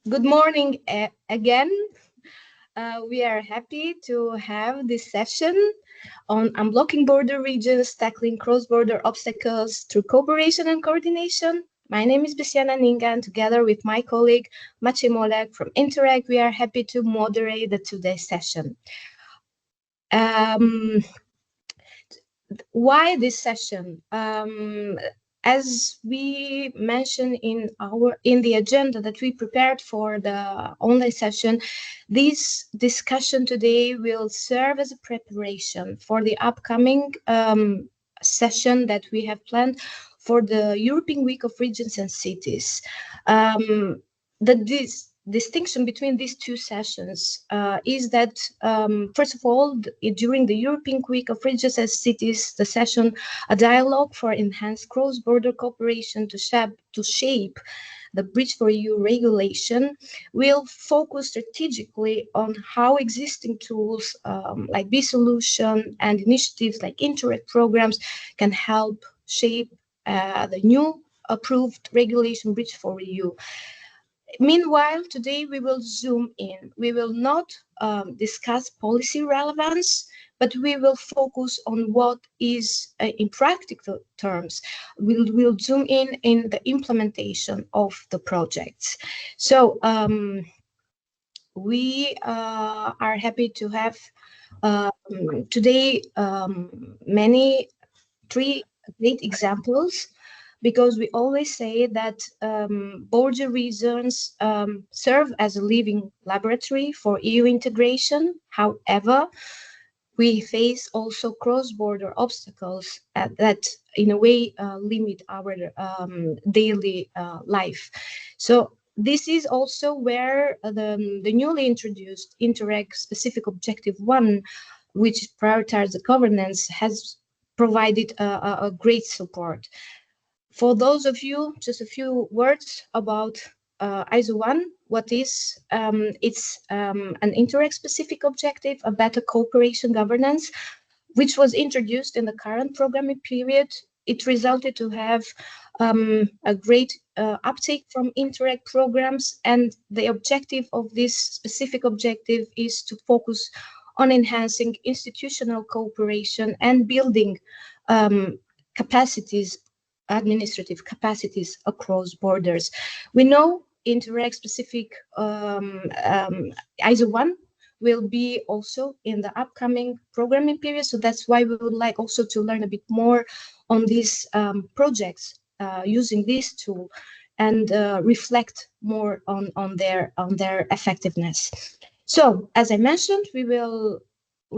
Good morning again. We are happy to have this session on unblocking border regions, tackling cross-border obstacles through cooperation and coordination. My name is Bisiana Ninga, and together with my colleague Maciej Molek from Interreg, we are happy to moderate the today's session. Why this session? As we mentioned in the agenda that we prepared for the online session, this discussion today will serve as a preparation for the upcoming session that we have planned for the European Week of Regions and Cities. This distinction between these two sessions is that, first of all, during the European Week of Regions and Cities, the session, a dialogue for enhanced cross-border cooperation to shape the BRIDGEforEU regulation, will focus strategically on how existing tools like B-Solution and initiatives like Interreg programs can help shape the new approved regulation BRIDGEforEU. Meanwhile, today we will zoom in. We will not discuss policy relevance, but we will focus on what is, in practical terms, we'll zoom in the implementation of the projects. So we are happy to have today three great examples, because we always say that border regions serve as a living laboratory for EU integration. However, we face also cross-border obstacles that in a way limit our daily life. So this is also where the newly introduced Interreg specific objective 1, which prioritizes the governance, has provided a great support. For those of you, just a few words about ISO 1. What is? It's an Interreg-specific objective, a better cooperation governance, which was introduced in the current programming period. It resulted to have a great uptake from Interreg programs, and the objective of this specific objective is to focus on enhancing institutional cooperation and building administrative capacities across borders. We know Interreg specific ISO 1 will be also in the upcoming programming period. So that's why we would like also to learn a bit more on these projects using this tool, and reflect more on their effectiveness. So as I mentioned, we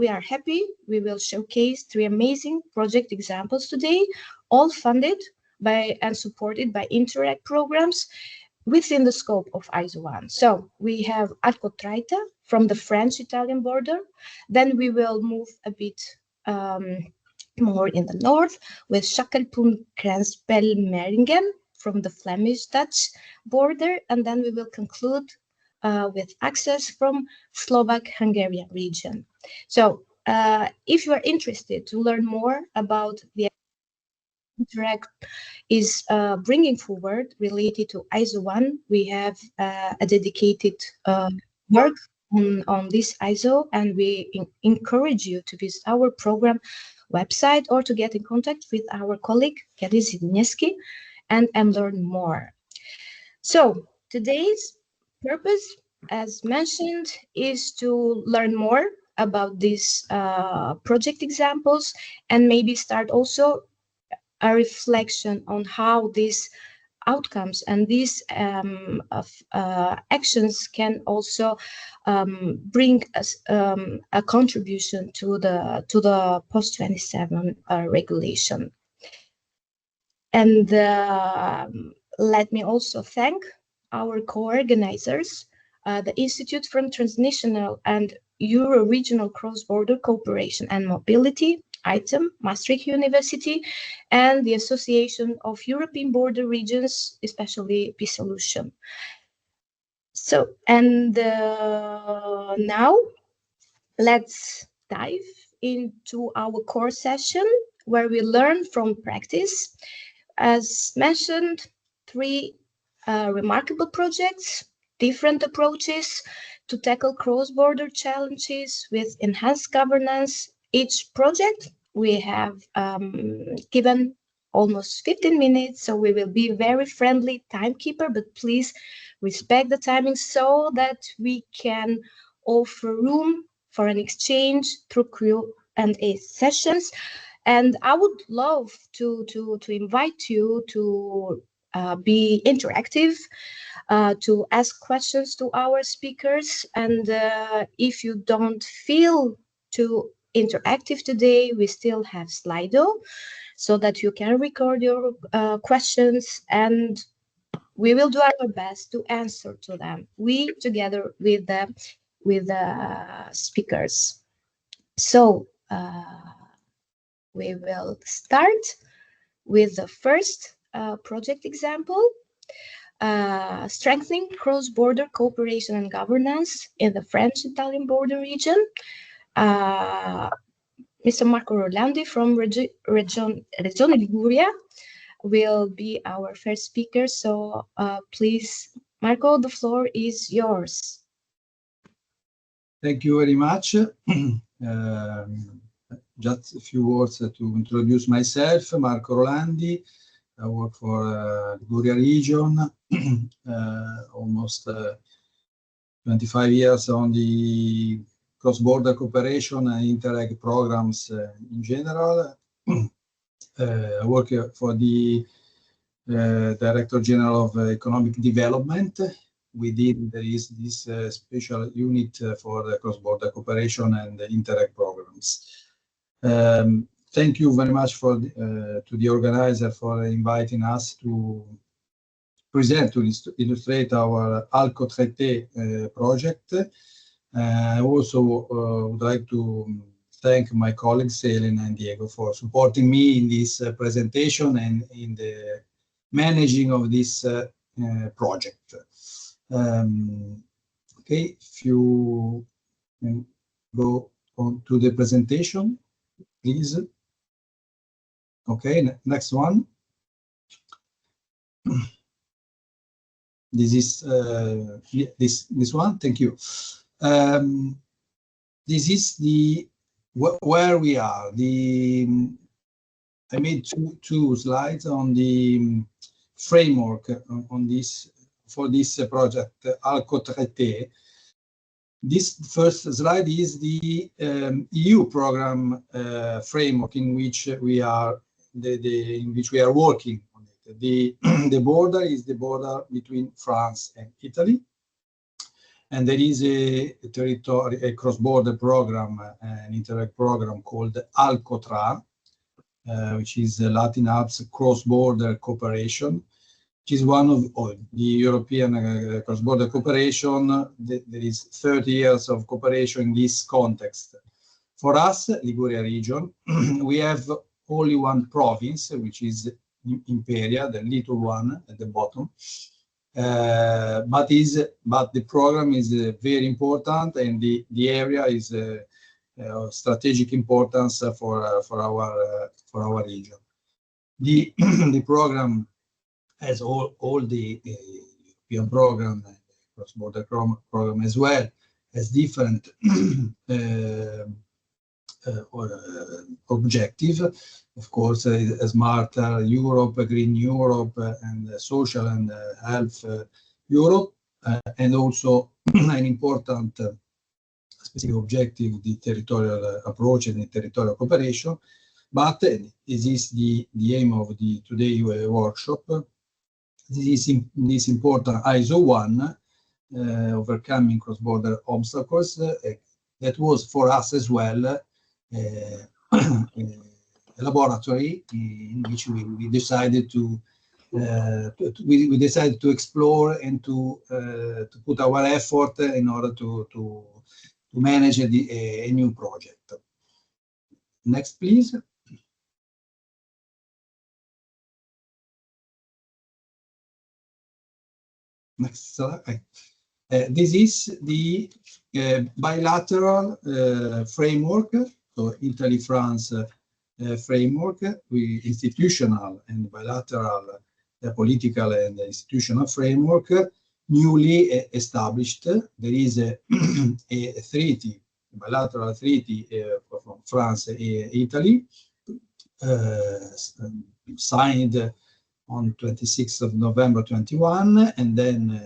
are happy. We will showcase 3 amazing project examples today, all funded by and supported by Interreg programs within the scope of ISO 1. So we have Alcotraité from the French-Italian border. Then we will move a bit more in the north with Schakelpunt Grensbelemmeringen from the Flemish-Dutch border. And then we will conclude with access from Slovak-Hungarian region. So if you are interested to learn more about the Interreg is bringing forward related to ISO 1, we have a dedicated work on this ISO, and we encourage you to visit our program website or to get in contact with our colleague Kelly Zidniewski and learn more. So today's purpose, as mentioned, is to learn more about these project examples, and maybe start also a reflection on how these outcomes and these actions can also bring us a contribution to the post-27 regulation. And let me also thank our co-organizers, the Institute for Transnational and Euro-Regional Cross-Border Cooperation and Mobility, ITEM, Maastricht University, and the Association of European Border Regions, especially B-Solution. So, and now let's dive into our core session, where we learn from practice. As mentioned, 3 remarkable projects different approaches to tackle cross-border challenges with enhanced governance. Each project we have given almost 15 minutes, so we will be very friendly timekeeper, but please respect the timing so that we can offer room for an exchange through Q&A sessions. And I would love to invite you to be interactive, to ask questions to our speakers. And if you don't feel too interactive today, we still have Slido so that you can record your questions, and we will do our best to answer to them. We together with the speakers. So we will start with the first project example. Strengthening cross-border cooperation and governance in the French-Italian border region. Mr. Marco Rolandi from Regione Liguria will be our first speaker. So please, Marco, the floor is yours. Thank you very much. Just a few words to introduce myself. Marco Rolandi. I work for Liguria region, almost 25 years on the cross-border cooperation and Interreg programs in general. I work for the Director General of Economic Development. Within there is this special unit for the cross-border cooperation and the Interreg programs. Thank you very much for to the organizer for inviting us to present, to illustrate our Alcotraité project. I also would like to thank my colleagues Elena and Diego for supporting me in this presentation and in the managing of this project. Okay, if you can go on to the presentation, please. Okay, next one. This is this one. Thank you. This is the where we are. I made two slides on the framework on this for this project Alcotraité. This first slide is the EU program framework in which we are working on it. The border is the border between France and Italy, and there is a cross-border program, an Interreg program called Alcotraité, which is the Latin Alps cross-border cooperation, which is one of the European cross-border cooperation. There is 30 years of cooperation in this context. For us, Liguria region, we have only one province, which is Imperia, the little one at the bottom. But the program is very important, and the area is of strategic importance for our region. The program has all the European program, cross-border program as well, has different objective, of course, smart Europe, green Europe, and social and health Europe, and also an important specific objective, the territorial approach and the territorial cooperation. But this is the aim of the today workshop. This is important ISO 1, overcoming cross-border obstacles. That was for us as well a laboratory in which we decided to explore and to put our effort in order to manage a new project. Next, please. Next slide. This is the bilateral framework, so Italy-France framework, institutional and bilateral political and institutional framework newly established. There is a treaty, bilateral treaty from France and Italy, signed on 26th of November 21, and then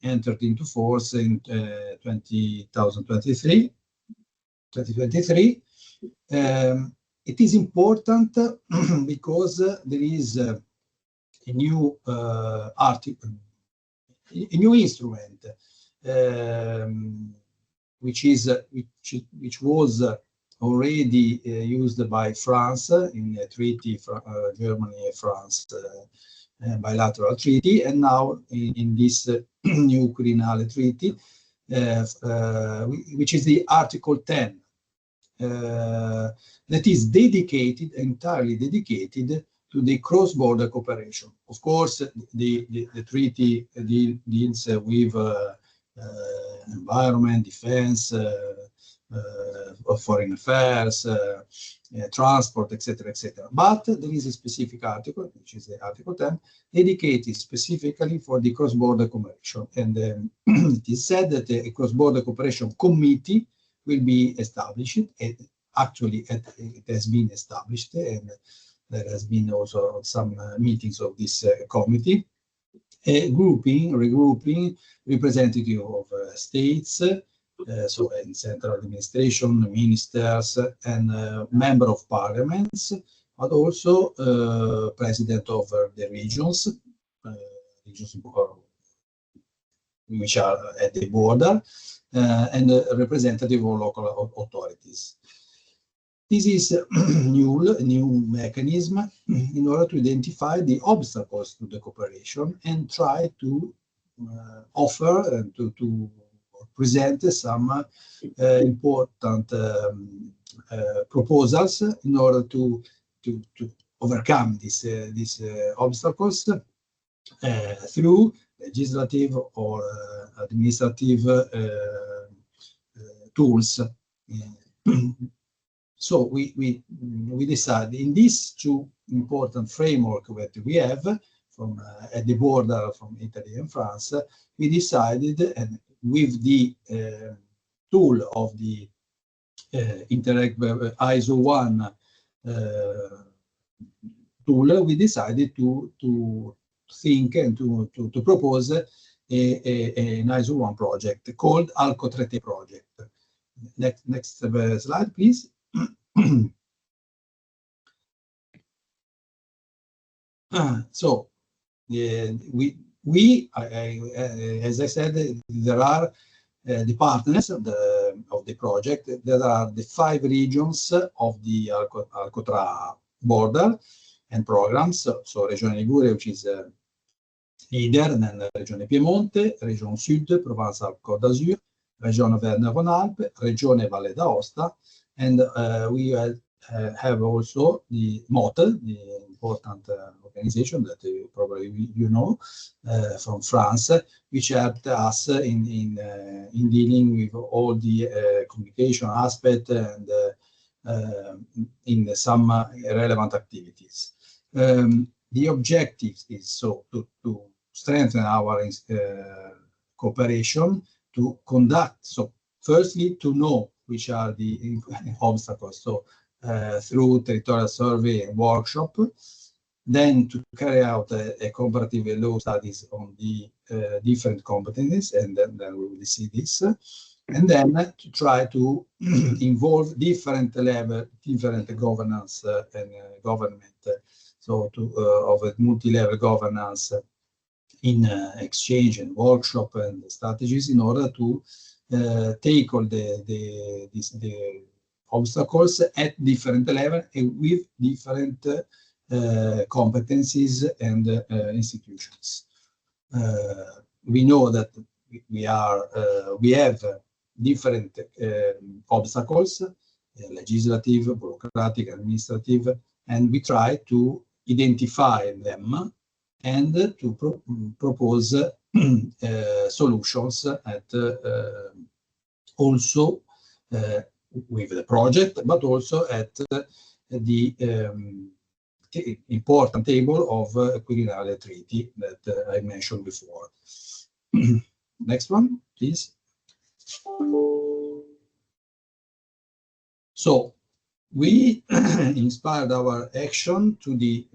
entered into force in 2023. It is important because there is a new article, a new instrument, which was already used by France in a treaty, Germany and France bilateral treaty, and now in this new Quirinale treaty, which is the Article 10, that is entirely dedicated to the cross-border cooperation. Of course, the treaty deals with environment, defense, foreign affairs, transport, etc., etc. But there is a specific article, which is the Article 10, dedicated specifically for the cross-border cooperation. And it is said that a cross-border cooperation committee will be established. Actually, it has been established, and there has been also some meetings of this committee, regrouping representative of states, so in central administration, ministers, and member of parliaments, but also president of the regions which are at the border, and representative of local authorities. This is a new mechanism in order to identify the obstacles to the cooperation and try to offer and to present some important proposals in order to overcome these obstacles through legislative or administrative tools. So we decided in these two important frameworks that we have from at the border from Italy and France, we decided, and with the tool of the Interreg ISO 1 tool, we decided to think and to propose an ISO 1 project called Alcotraité project. Next slide, please. So as I said, there are the partners of the project. There are the 5 regions of the Alcotra border and programs. So Regione Liguria, which is leader, and then Regione Piemonte, Regione Sud, Provence-Alpes-Côte d'Azur, Regione Auvergne-Rhône-Alpes, Regione Valle d'Aosta, and we have also the MOTE, the important organization that probably you know from France, which helped us in dealing with all the communication aspect and in some relevant activities. The objective is so to strengthen our cooperation, to conduct, so firstly to know which are the obstacles, so through territorial survey and workshop, then to carry out a comparative law studies on the different competencies, and then we will see this, and then to try to involve different level, different governance and government, so of a multi-level governance in exchange and workshop and strategies in order to tackle the obstacles at different levels and with different competencies and institutions. We know that we have different obstacles, legislative, bureaucratic, administrative, and we try to identify them and to propose solutions at also with the project, but also at the important table of Quirinale Treaty that I mentioned before. Next one, please. So we inspired our action to the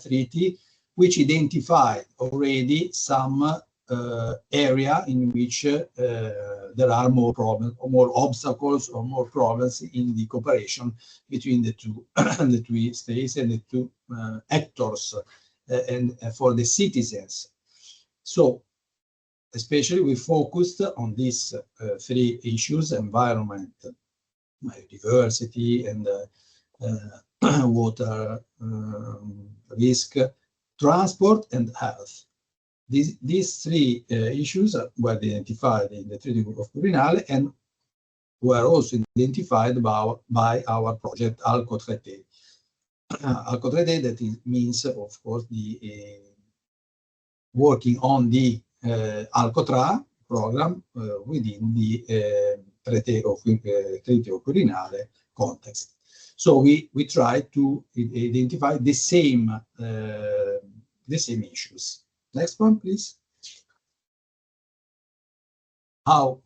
Treaty, which identified already some area in which there are more problems, or more obstacles, or more problems in the cooperation between the two the two states and the two actors and for the citizens. So especially we focused on these three issues: environment, biodiversity, and water risk, transport, and health. These three issues were identified in the Treaty of Quirinale and were also identified by our project Alcotraité. Alcotraité, that means, of course, the working on the Alcotra program within the Treaty of Quirinale context. So we try to identify the same issues. Next one, please. How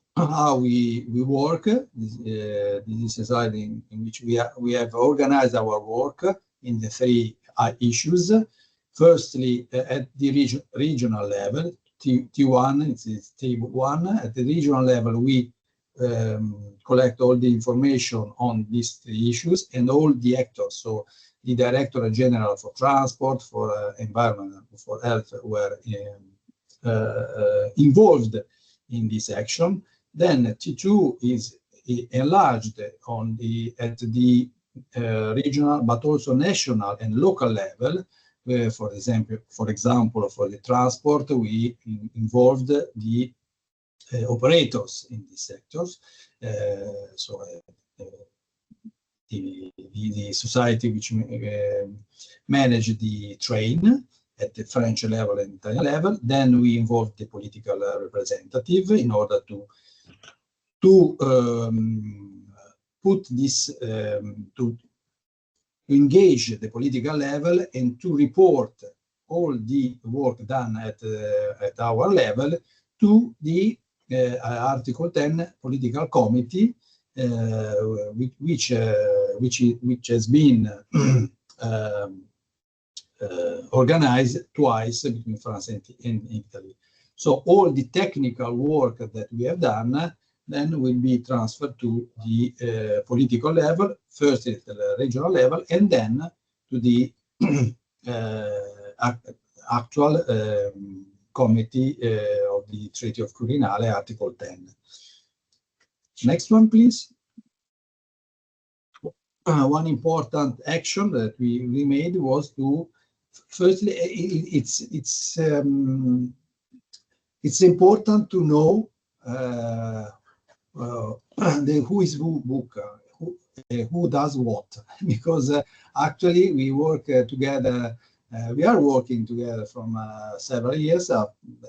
we work. This is a slide in which we have organized our work in the three issues. Firstly, at the regional level, T1, it's T1. At the regional level, we collect all the information on these three issues and all the actors. So the Director General for Transport, for Environment, for Health were involved in this action. Then T2 is enlarged at the regional, but also national and local level. For example, for the transport, we involved the operators in these sectors. The society which manage the train at the French level and Italian level. Then we involved the political representative in order to put this to engage the political level and to report all the work done at our level to the Article 10 political committee, which has been organized twice between France and Italy. So all the technical work that we have done then will be transferred to the political level, first at the regional level, and then to the actual committee of the Treaty of Quirinale, Article 10. Next one, please. One important action that we made was to, firstly, it's important to know the who is who book, who does what, because actually we work together. We are working together from several years,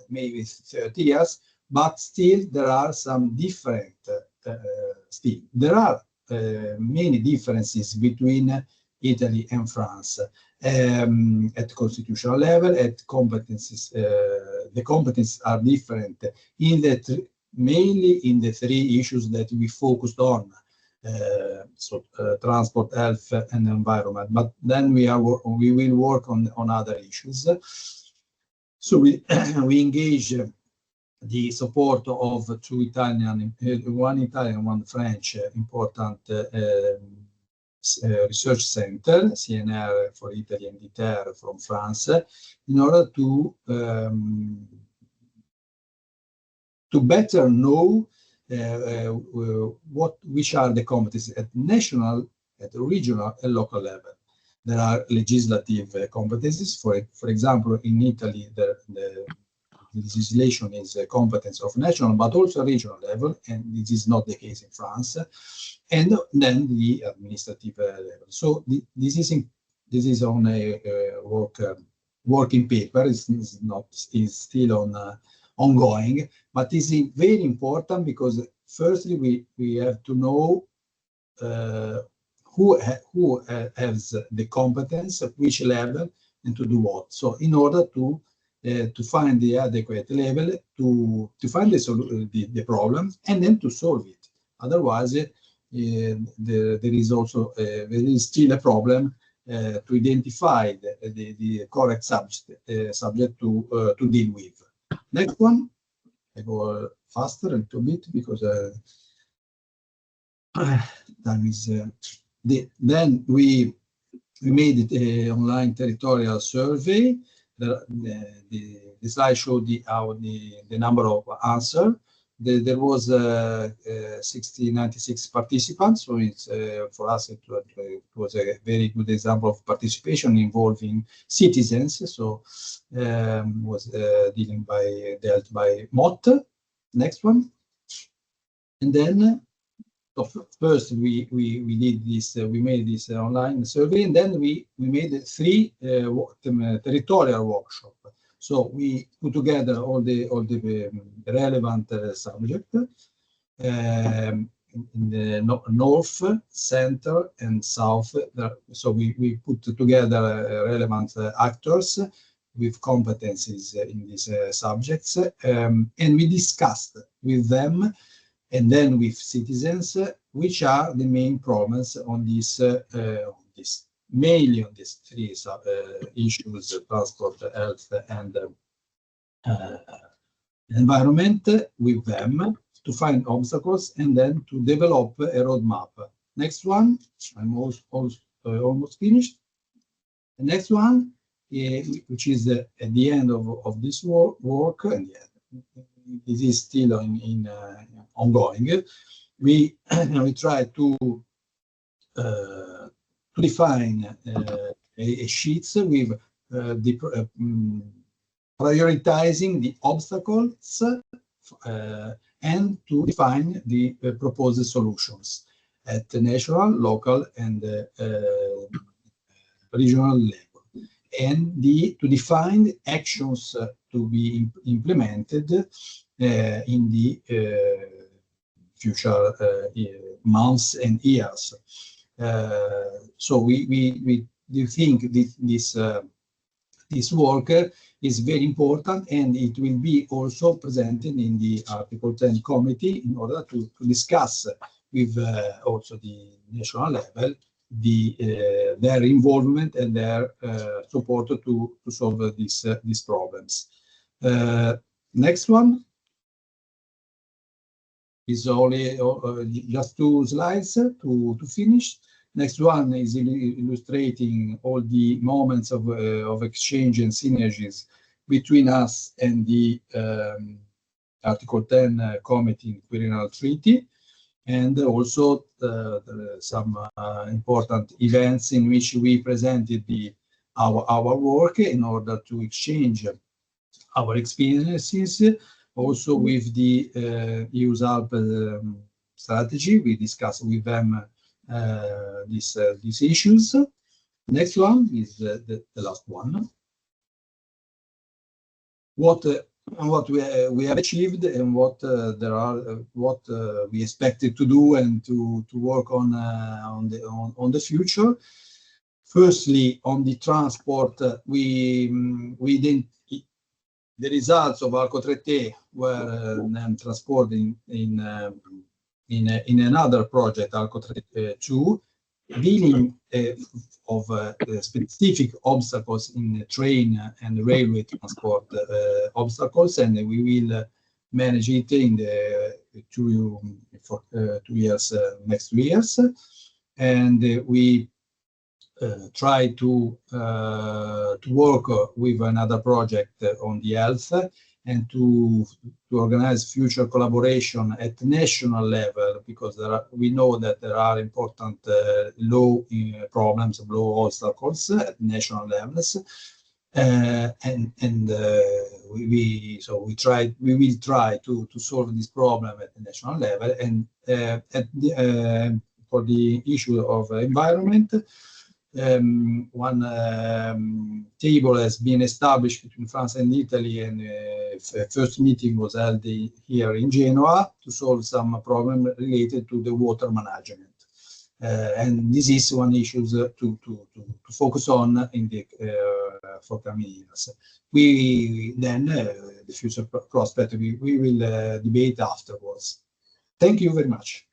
maybe 30 years, but still there are some different. There are many differences between Italy and France at constitutional level, at competencies. The competencies are different mainly in the three issues that we focused on. Transport, health, and environment. But then we will work on other issues. So we engage the support of two Italian, one Italian, one French important research center, CNR for Italy and ITER from France, in order to better know which are the competencies at national, at regional, and local level. There are legislative competencies. For example, in Italy, the legislation is a competence of national, but also regional level, and this is not the case in France. And then the administrative level. So this is on a working paper. It's still ongoing, but it's very important because firstly we have to know who has the competence at which level and to do what. So in order to to find the adequate level to find the problem and then to solve it. Otherwise, there is still a problem to identify the correct subject to deal with. Next one, I go faster a little bit because time is. Then we made an online territorial survey. The slide showed the number of answers. There was 96 participants, so it's for us it was a very good example of participation involving citizens. So was dealt by MOT. Next one, and then so first we did this. We made this online survey, and then we made 3 territorial workshops. So we put together all the relevant subjects in the north, center, and south. So we put together relevant actors with competencies in these subjects, and we discussed with them and then with citizens which are the main problems on this mainly on these 3 issues: transport, health, and environment, with them to find obstacles and then to develop a roadmap. Next one, I'm almost finished. The next one, which is at the end of this work, and this is still ongoing. We try to define a sheets with prioritizing the obstacles and to define the proposed solutions at the national, local, and regional level, and to define actions to be implemented in the future months and years. So we do think this work is very important, and it will be also presented in the Article 10 committee in order to discuss with also the national level their involvement and their support to solve these problems. Next one is only just 2 slides to finish. Next one is illustrating all the moments of exchange and synergies between us and the Article 10 Committee in Quirinal Treaty, and also some important events in which we presented our work in order to exchange our experiences. Also with the EU's ALP strategy, we discussed with them these issues. Next one is the last one. What we have achieved and what we expected to do and to work on the future. Firstly, on the transport, the results of Alcotraité were then transported in another project, Alcotraité 2, dealing of specific obstacles in train and railway transport obstacles, and we will manage it in the 2 years, next 2 years, and we try to work with another project on the health and to organize future collaboration at national level, because we know that there are important law problems, law obstacles at national levels, we will try to solve this problem at the national level. And for the issue of environment, one table has been established between France and Italy, and first meeting was held here in Genoa to solve some problem related to the water management. And this is one issue to focus on in the forthcoming years. We then the future prospect we will debate afterwards. Thank you very much.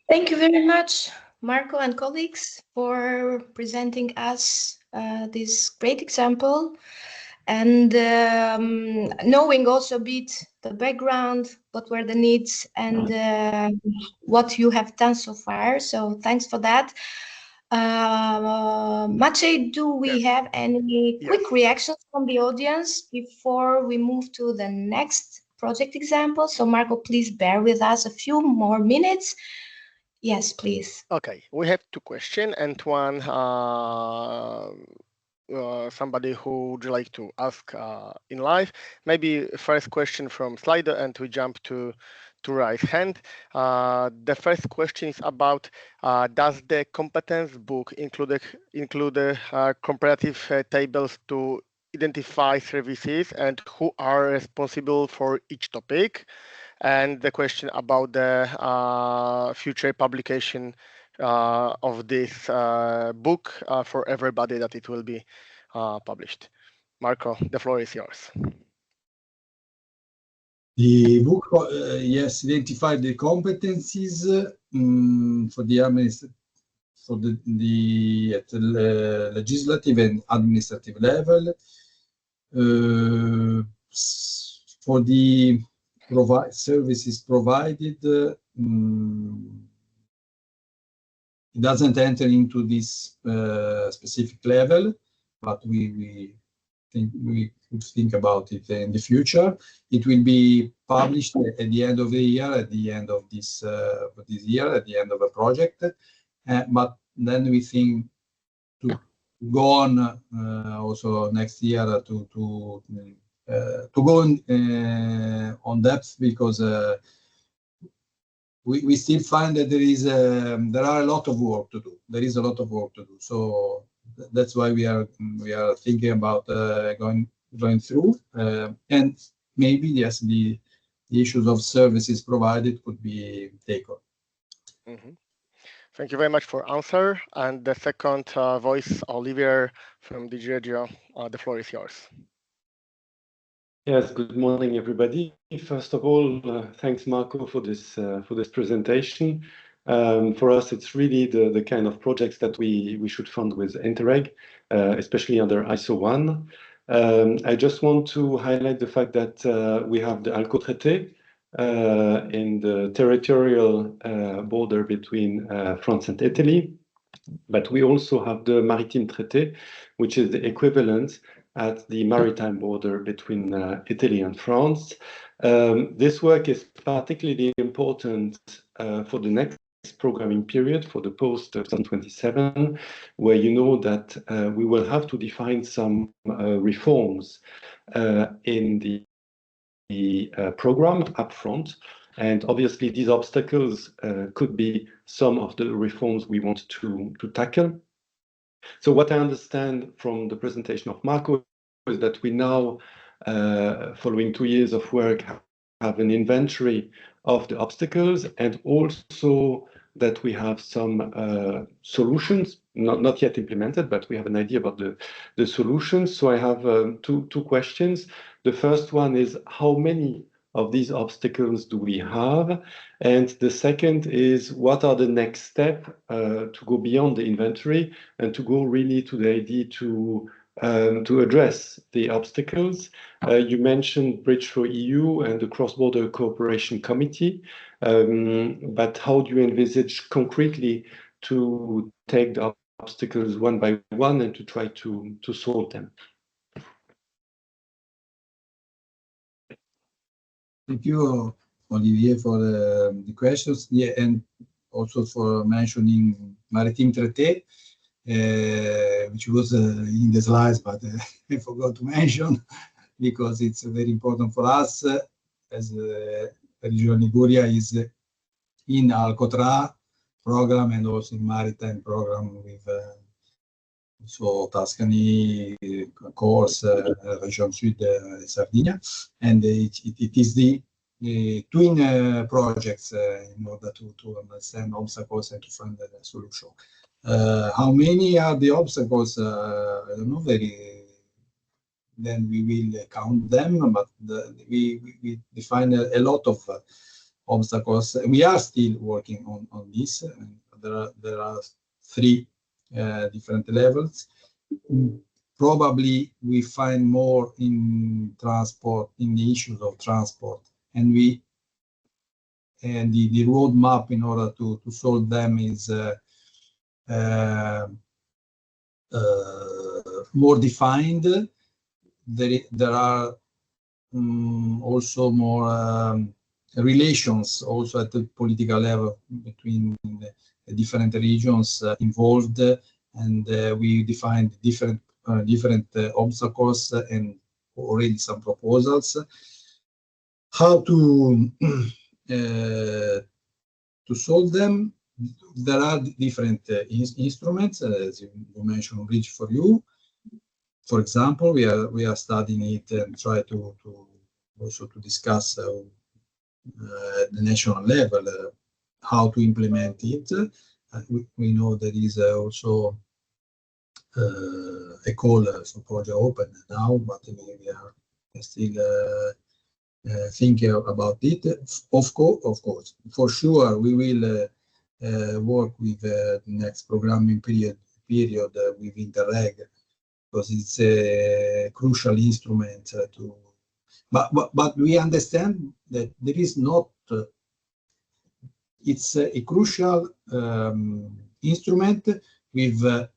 Thank you very much, Marco and colleagues, for presenting us this great example, and knowing also a bit the background, what were the needs, and what you have done so far. So thanks for that. Maciej, do we have any quick reactions from the audience before we move to the next project example? So Marco, please bear with us a few more minutes. Yes, please. Okay, we have two questions, and one somebody who would like to ask in live. Maybe first question from Slido, and we jump to raise hand. The first question is about does the competence book include comparative tables to identify services and who are responsible for each topic? And the question about the future publication of this book for everybody, that it will be published. Marco, the floor is yours. The book, yes, identified the competencies for the at the legislative and administrative level. For the services provided, it doesn't enter into this specific level, but we think we could think about it in the future. It will be published at the end of the year, at the end of this year, at the end of a project. But then we think to go on also next year to go on depth, because we still find that there are a lot of work to do. There is a lot of work to do. So that's why we are thinking about going through, and maybe yes, the issues of services provided could be taken. Mm-hmm. Thank you very much for answer. And the second voice, Olivier from DG Regio, the floor is yours. Yes, good morning, everybody. First of all, thanks, Marco, for this presentation. For us, it's really the kind of projects that we should fund with Interreg, especially under ISO 1. I just want to highlight the fact that we have the Alcotraité in the territorial border between France and Italy, but we also have the Maritime Traité, which is the equivalent at the maritime border between Italy and France. This work is particularly important for the next programming period, for the post-2027, where you know that we will have to define some reforms in the program upfront. And obviously, these obstacles could be some of the reforms we want to tackle. So what I understand from the presentation of Marco is that we now, following 2 years of work, have an inventory of the obstacles, and also that we have some solutions, not yet implemented, but we have an idea about the solutions. So I have two questions. The first one is, how many of these obstacles do we have? And the second is, what are the next steps to go beyond the inventory and to go really to the idea to address the obstacles? You mentioned BRIDGEforEU and the Cross-Border Cooperation Committee, but how do you envisage concretely to take the obstacles one by one and to try to solve them? Thank you, Olivier, for the questions. Yeah, and also for mentioning Maritime Traité, which was in the slides, but I forgot to mention, because it's very important for us, as Region Liguria is in Alcotraité program and also in maritime program with so Tuscany, Corse, Region Sud, Sardinia, and it is the twin projects in order to understand obstacles and to find a solution. How many are the obstacles? I don't know. Then we will count them, but we define a lot of obstacles. We are still working on this. There are 3 different levels. Probably we find more in transport, in the issues of transport, and the roadmap in order to solve them is more defined. There are also more relations also at the political level between the different regions involved, and we defined different obstacles and already some proposals. How to solve them? There are different instruments, as you mentioned, BRIDGE4EU. For example, we are studying it and try to also to discuss at the national level how to implement it. We know there is also a call for project open now, but we are still thinking about it. Of course, for sure, we will work with the next programming period with Interreg, because it's a crucial instrument but we understand that there is not. It's a crucial instrument with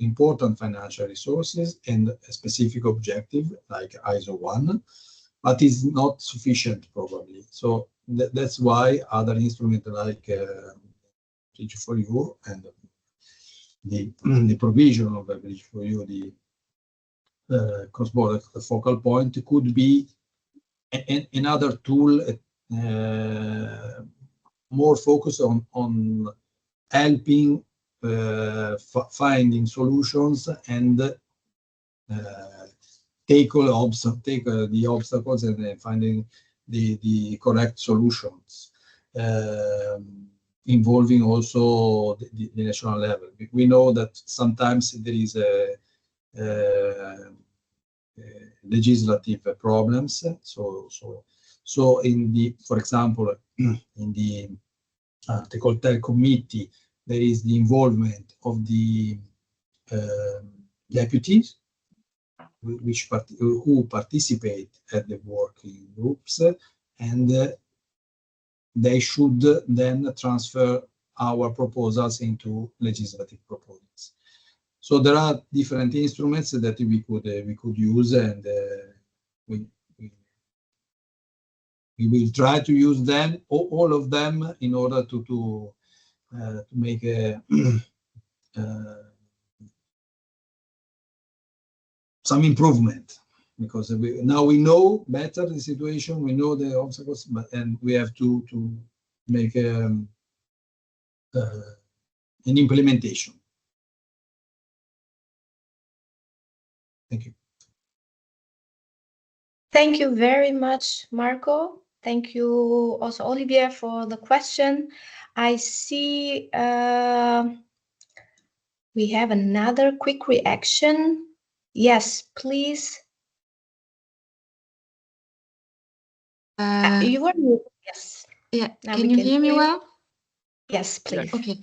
important financial resources and a specific objective like ISO 1, but is not sufficient probably. So that's why other instruments like BRIDGE4EU and the provision of BRIDGE4EU, the cross-border focal point, could be another tool more focused on helping finding solutions and take the obstacles and finding the correct solutions, involving also the national level. We know that sometimes there is legislative problems. So for example, in the Alcotraité committee, there is the involvement of the deputies who participate at the working groups, and they should then transfer our proposals into legislative proposals. So there are different instruments that we could use, and we will try to use them, all of them, in order to make some improvement, because now we know better the situation, we know the obstacles, and we have to make an implementation. Thank you. Thank you very much, Marco. Thank you also, Olivier, for the question. I see we have another quick reaction. Yes, please. You were yes. Yeah. Can you hear me well? Yes, please. Okay.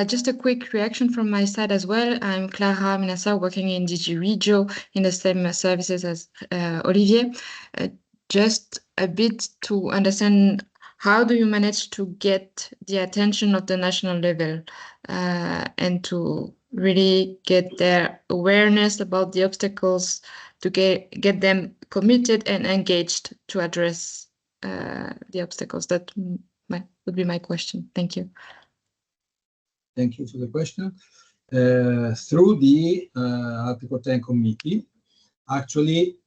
Just a quick reaction from my side as well. I'm Clara Minassa, working in DG Regio in the same services as Olivier. Just a bit to understand, how do you manage to get the attention of the national level and to really get their awareness about the obstacles, to get them committed and engaged to address the obstacles? That would be my question. Thank you. Thank you for the question. Through the Alcotraité committee, actually,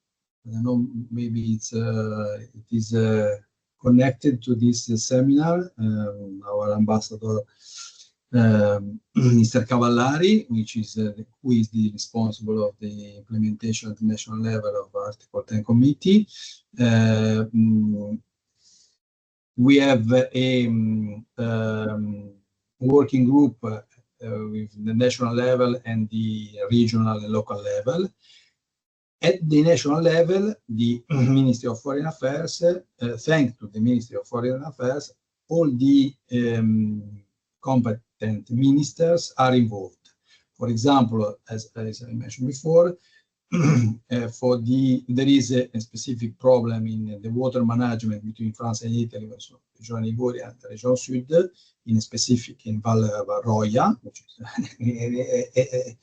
I don't know, maybe it is connected to this seminar. Our ambassador Mr. Cavallari, who is the responsible of the implementation at the national level of Article 10 Committee. We have a working group with the national level and the regional and local level. At the national level, the Ministry of Foreign Affairs, thanks to the Ministry of Foreign Affairs, all the competent ministers are involved. For example, as I mentioned before, there is a specific problem in the water management between France and Italy, so Region Liguria and Region Sud, in Val Roia, which is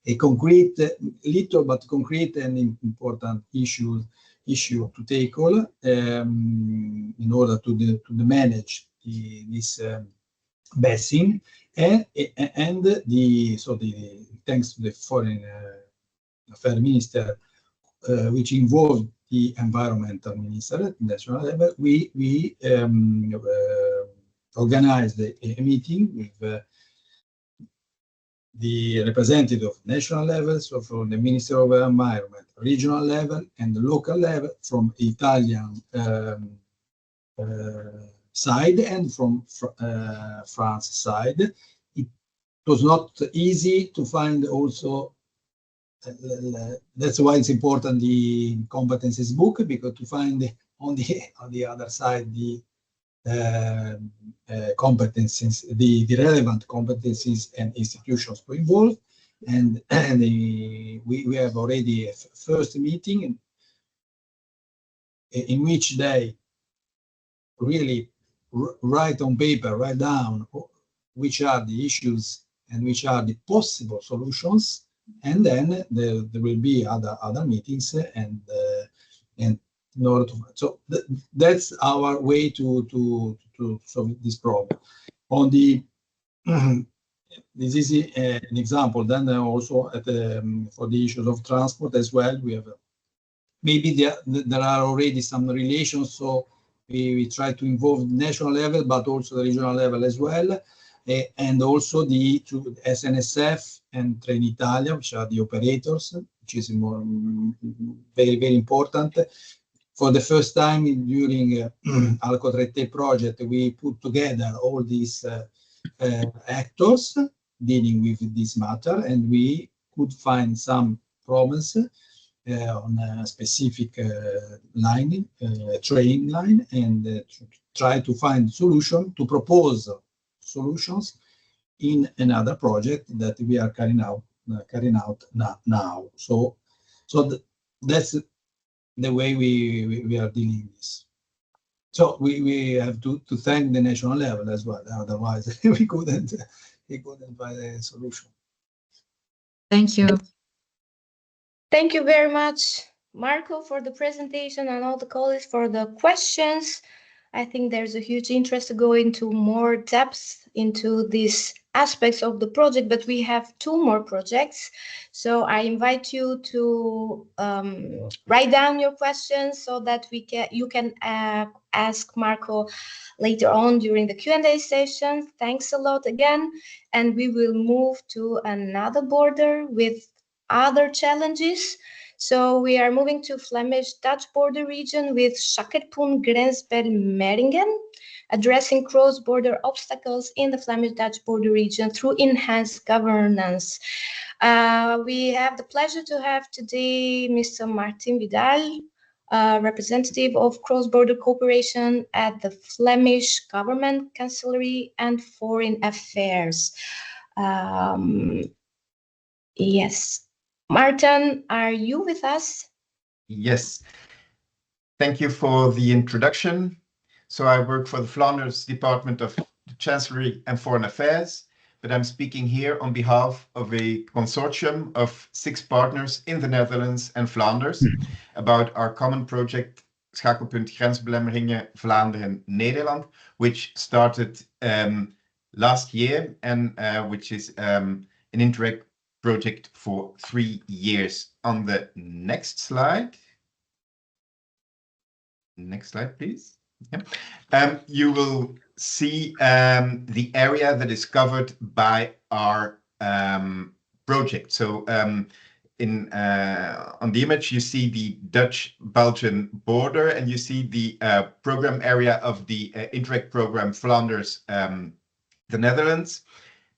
a concrete, little but concrete and important issue to tackle in order to manage this basin, and thanks to the Foreign Affairs Minister, which involved the Environmental Minister at national level, we organized a meeting with the representative of national level, so from the Ministry of Environment, regional level, and the local level, from Italian side and from France side. It was not easy to find also. That's why it's important the competencies book, because to find on the other side the competencies, the relevant competencies and institutions to involve, and we have already a first meeting in which they really write on paper, write down which are the issues and which are the possible solutions, and then there will be other meetings and in order to, so that's our way to solve this problem. On the this is an example. Then also for the issues of transport as well, we have maybe there are already some relations, so we try to involve the national level, but also the regional level as well, and also the SNSF and Trenitalia, which are the operators, which is very, very important. For the first time during Alcotraité project, we put together all these actors dealing with this matter, and we could find some problems on a specific train line, and try to find solution, to propose solutions in another project that we are carrying out now. So that's the way we are dealing with this. So we have to thank the national level as well. Otherwise, we couldn't find a solution. Thank you. Thank you very much, Marco, for the presentation, and all the colleagues for the questions. I think there's a huge interest to go into more depth into these aspects of the project, but we have 2 more projects. So I invite you to write down your questions so that you can ask Marco later on during the Q&A session. Thanks a lot again. And we will move to another border with other challenges. So we are moving to Flemish-Dutch border region with Schakelpunt Grensbelemmeringen, addressing cross-border obstacles in the Flemish-Dutch border region through enhanced governance. We have the pleasure to have today Mr. Maarten Vidal, representative of cross-border cooperation at the Flemish Government Chancellery and Foreign Affairs. Yes. Maarten, are you with us? Yes. Thank you for the introduction. So I work for the Flanders Department of the Chancellery and Foreign Affairs, but I'm speaking here on behalf of a consortium of 6 partners in the Netherlands and Flanders about our common project Schakelpunt Grensbelemmeringen Vlaanderen-Nederland, which started last year and which is an Interreg project for 3 years. On the next slide. Next slide, please. Yeah. You will see the area that is covered by our project. So on the image, you see the Dutch-Belgian border, and you see the program area of the Interreg program Flanders, the Netherlands.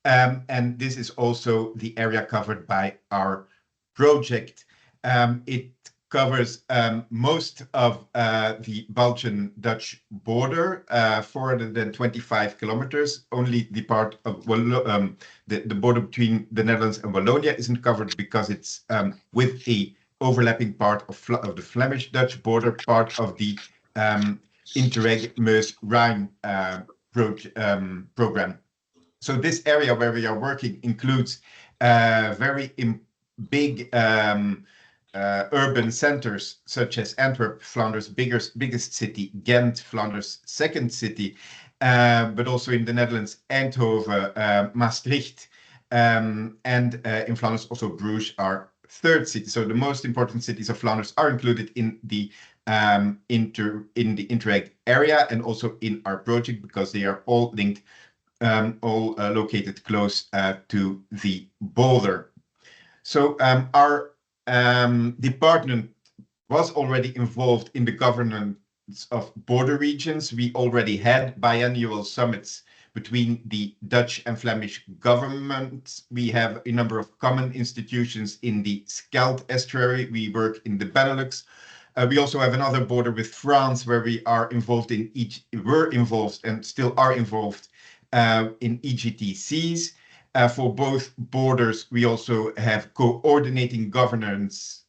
And this is also the area covered by our project. It covers most of the Belgian-Dutch border, 425 kilometers. Only the part of the border between the Netherlands and Wallonia isn't covered because it's with a overlapping part of the Flemish-Dutch border, part of the Interreg Meuse-Rhine program. So this area where we are working includes very big urban centers such as Antwerp, Flanders' biggest city, Ghent, Flanders' second city, but also in the Netherlands, Eindhoven, Maastricht, and in Flanders also Bruges, our third city. So the most important cities of Flanders are included in the Interreg area and also in our project because they are all linked, all located close to the border. So our department was already involved in the governance of border regions. We already had biannual summits between the Dutch and Flemish governments. We have a number of common institutions in the Scheldt estuary. We work in the Benelux. We also have another border with France where we are involved in were involved and still are involved in EGTCs. For both borders, we also have coordinating governors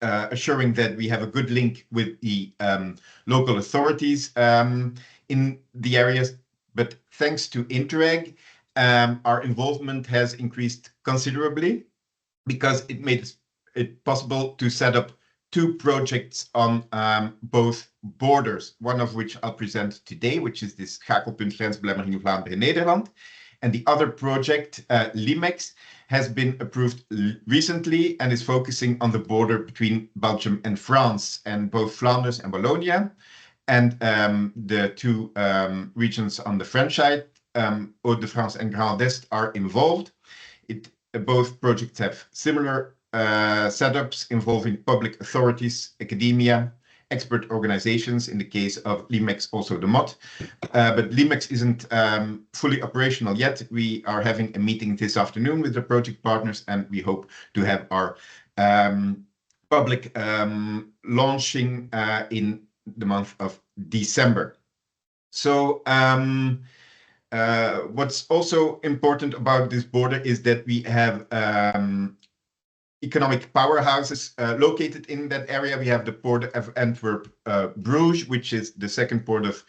assuring that we have a good link with the local authorities in the areas. But thanks to Interreg, our involvement has increased considerably because it made it possible to set up 2 projects on both borders, one of which I'll present today, which is this Schakelpunt Grensbelemmeringen Vlaanderen-Nederland. And the other project, LIMEX, has been approved recently and is focusing on the border between Belgium and France, and both Flanders and Wallonia. And the 2 regions on the French side, Hauts-de-France and Grand Est, are involved. Both projects have similar setups involving public authorities, academia, expert organizations, in the case of LIMEX, also the MOT. But LIMEX isn't fully operational yet. We are having a meeting this afternoon with the project partners, and we hope to have our public launching in the month of December. So what's also important about this border is that we have economic powerhouses located in that area. We have the port of Antwerp, Bruges, which is the second port of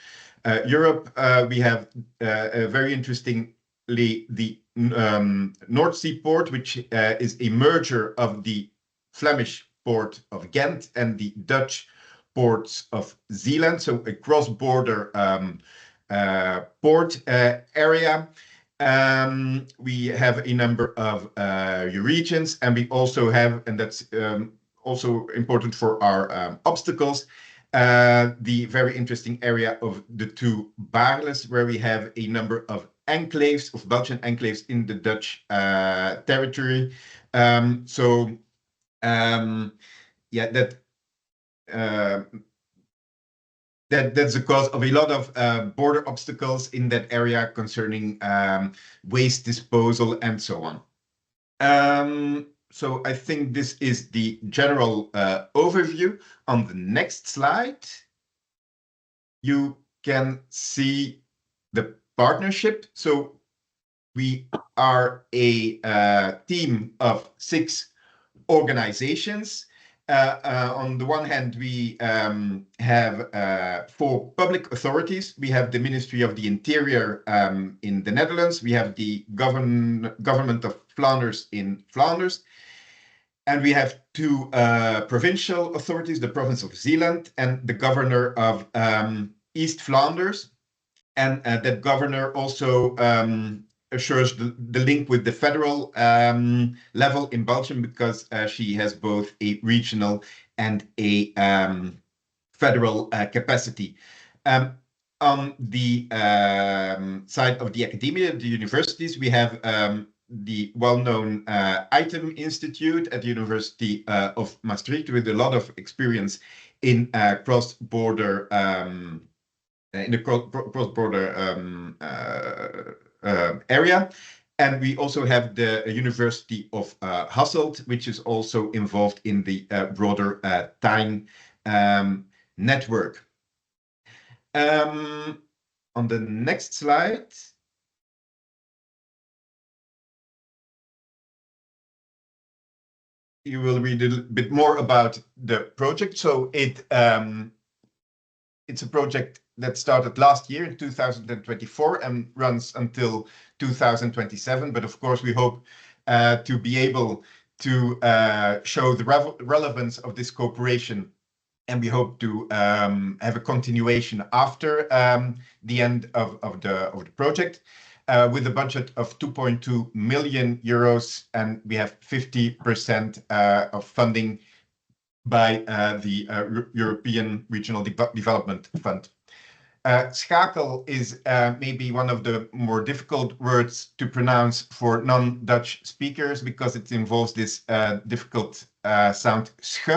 Europe. We have very interestingly the North Sea port, which is a merger of the Flemish port of Ghent and the Dutch ports of Zeeland, so a cross-border port area. We have a number of regions, and we also have, and that's also important for our obstacles, the very interesting area of the 2 Baarles, where we have a number of enclaves, of Belgian enclaves in the Dutch territory. Yeah, that's the cause of a lot of border obstacles in that area concerning waste disposal and so on. So I think this is the general overview. On the next slide, you can see the partnership. So we are a team of 6 organizations. On the one hand, we have 4 public authorities. We have the Ministry of the Interior in the Netherlands. We have the government of Flanders in Flanders. And we have 2 provincial authorities, the province of Zeeland and the governor of East Flanders. And that governor also assures the link with the federal level in Belgium, because she has both a regional and a federal capacity. On the side of the academia, the universities, we have the well-known ITEM Institute at the University of Maastricht, with a lot of experience in cross-border area. And we also have the University of Hasselt, which is also involved in the broader TIME network. On the next slide, you will read a bit more about the project. So it's a project that started last year in 2024 and runs until 2027. But of course, we hope to be able to show the relevance of this cooperation, and we hope to have a continuation after the end of the project, with a budget of 2.2 million euros, and we have 50% of funding by the European Regional Development Fund. Schakel is maybe one of the more difficult words to pronounce for non-Dutch speakers, because it involves this difficult sound sch.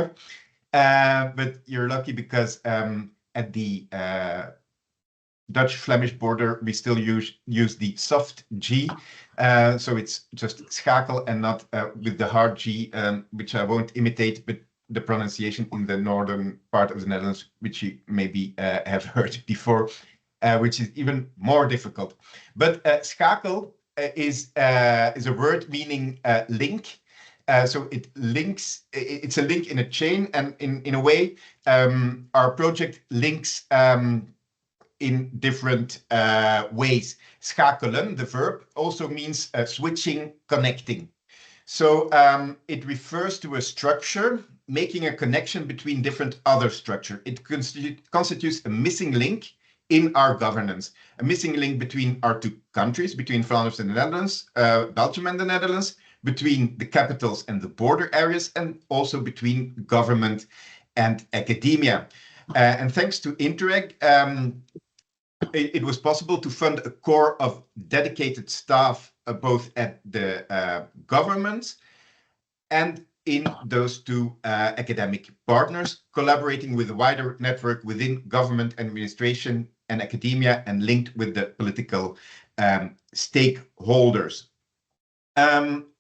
But you're lucky, because at the Dutch-Flemish border, we still use the soft G. So it's just Schakel and not with the hard G, which I won't imitate, but the pronunciation in the northern part of the Netherlands, which you maybe have heard before, which is even more difficult. But Schakel is a word meaning link. So it links, it's a link in a chain, and in a way, our project links in different ways. Schakelen, the verb, also means switching, connecting. So it refers to a structure making a connection between different other structures. It constitutes a missing link in our governance, a missing link between our two countries, between Flanders and the Netherlands, Belgium and the Netherlands, between the capitals and the border areas, and also between government and academia. And thanks to Interreg, it was possible to fund a core of dedicated staff, both at the government and in those two academic partners, collaborating with a wider network within government administration and academia, and linked with the political stakeholders.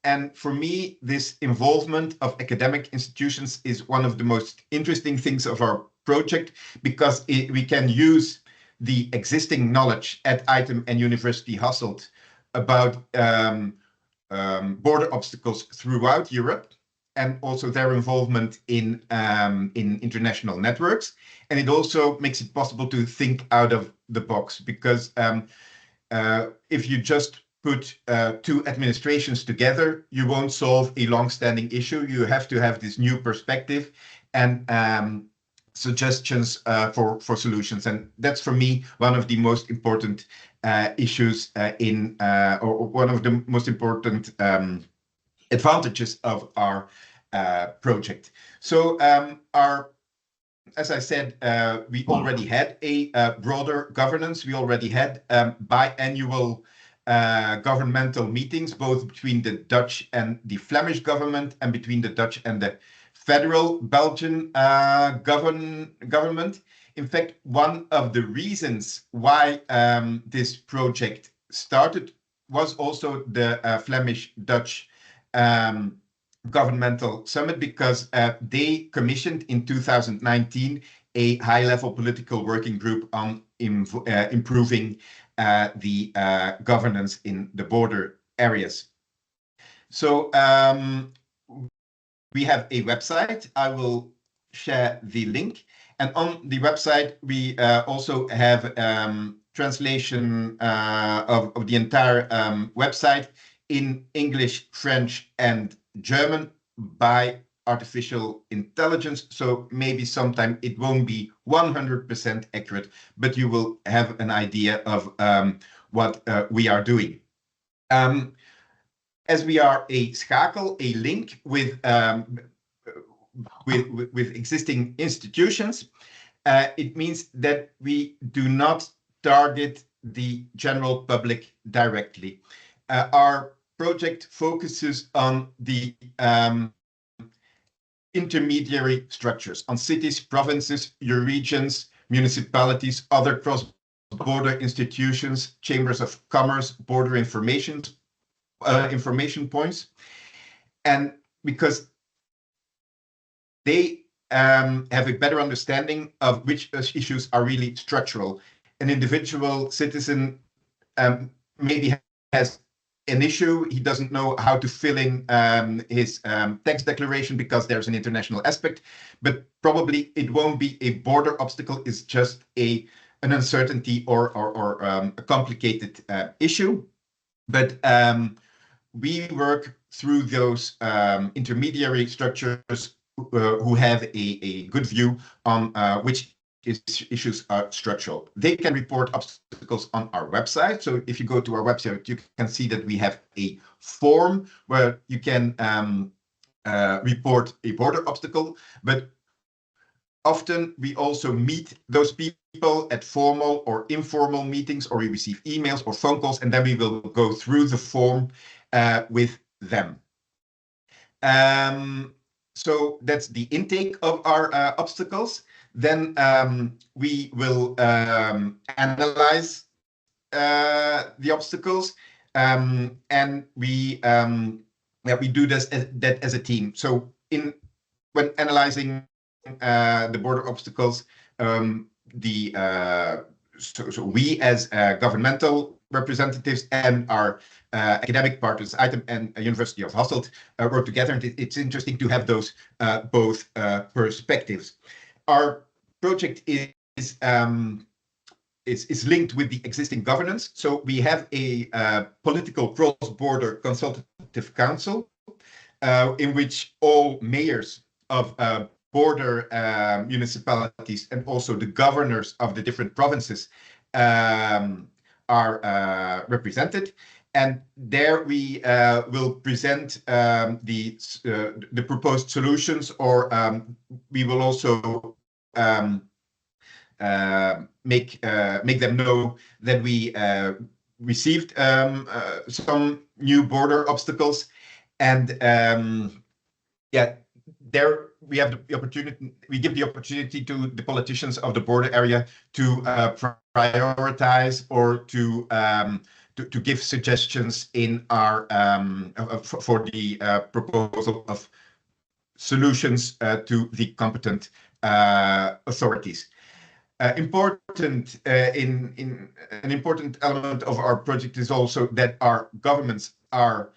And for me, this involvement of academic institutions is one of the most interesting things of our project, because we can use the existing knowledge at ITEM and University Hasselt about border obstacles throughout Europe, and also their involvement in international networks. And it also makes it possible to think out of the box, because if you just put two administrations together, you won't solve a long-standing issue. You have to have this new perspective and suggestions for solutions. And that's, for me, one of the most important issues or one of the most important advantages of our project. So as I said, we already had a broader governance. We already had biannual governmental meetings, both between the Dutch and the Flemish government, and between the Dutch and the federal Belgian government. In fact, one of the reasons why this project started was also the Flemish-Dutch governmental summit, because they commissioned in 2019 a high-level political working group on improving the governance in the border areas. So we have a website. I will share the link. And on the website, we also have translation of the entire website in English, French, and German by artificial intelligence. So maybe sometime it won't be 100% accurate, but you will have an idea of what we are doing. As we are a Schakel, a link with existing institutions, it means that we do not target the general public directly. Our project focuses on the intermediary structures, on cities, provinces, your regions, municipalities, other cross-border institutions, chambers of commerce, border information points. And because they have a better understanding of which issues are really structural. An individual citizen maybe has an issue, he doesn't know how to fill in his tax declaration because there's an international aspect, but probably it won't be a border obstacle, it's just an uncertainty or a complicated issue. But we work through those intermediary structures who have a good view on which issues are structural. They can report obstacles on our website. So if you go to our website, you can see that we have a form where you can report a border obstacle, but often we also meet those people at formal or informal meetings, or we receive emails or phone calls, and then we will go through the form with them. So that's the intake of our obstacles. Then we will analyze the obstacles, and we do that as a team. So when analyzing the border obstacles, so we as governmental representatives and our academic partners, ITEM and University of Hasselt, work together, and it's interesting to have those both perspectives. Our project is linked with the existing governance. So we have a political cross-border consultative council in which all mayors of border municipalities and also the governors of the different provinces are represented. And there we will present the proposed solutions, or we will also make them know that we received some new border obstacles, and there we have the opportunity. We give the opportunity to the politicians of the border area to prioritize or to give suggestions in our for the proposal of solutions to the competent authorities. An important element of our project is also that our governments are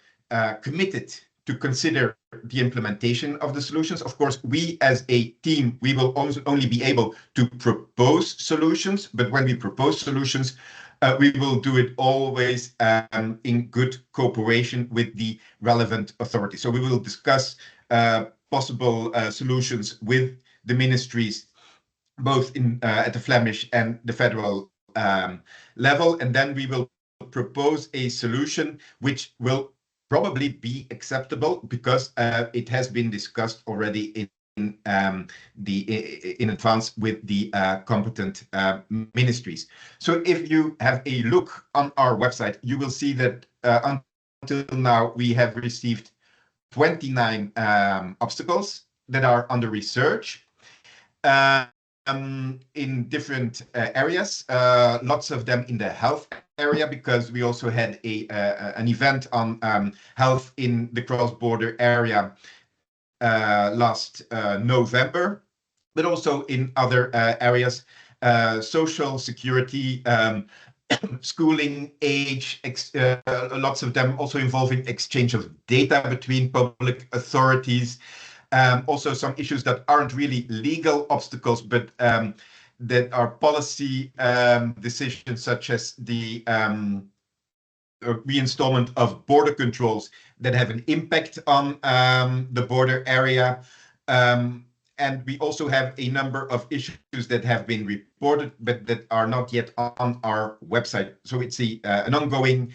committed to consider the implementation of the solutions. Of course, we as a team, we will only be able to propose solutions, but when we propose solutions, we will do it always in good cooperation with the relevant authorities. So we will discuss possible solutions with the ministries, both at the Flemish and the federal level, and then we will propose a solution which will probably be acceptable because it has been discussed already in advance with the competent ministries. So if you have a look on our website, you will see that until now we have received 29 obstacles that are under research in different areas, lots of them in the health area, because we also had an event on health in the cross-border area last November, but also in other areas, social security, schooling, age, lots of them also involving exchange of data between public authorities. Also some issues that aren't really legal obstacles, but that are policy decisions, such as the reinstallment of border controls that have an impact on the border area. And we also have a number of issues that have been reported, but that are not yet on our website. So it's an ongoing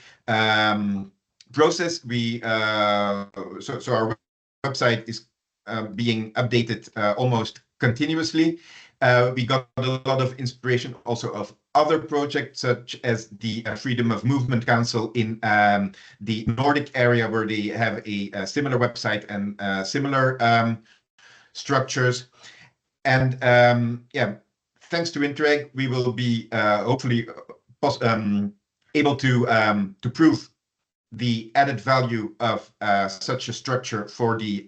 process. So our website is being updated almost continuously. We got a lot of inspiration also of other projects, such as the Freedom of Movement Council in the Nordic area, where they have a similar website and similar structures. And yeah, thanks to Interreg, we will be hopefully able to prove the added value of such a structure for the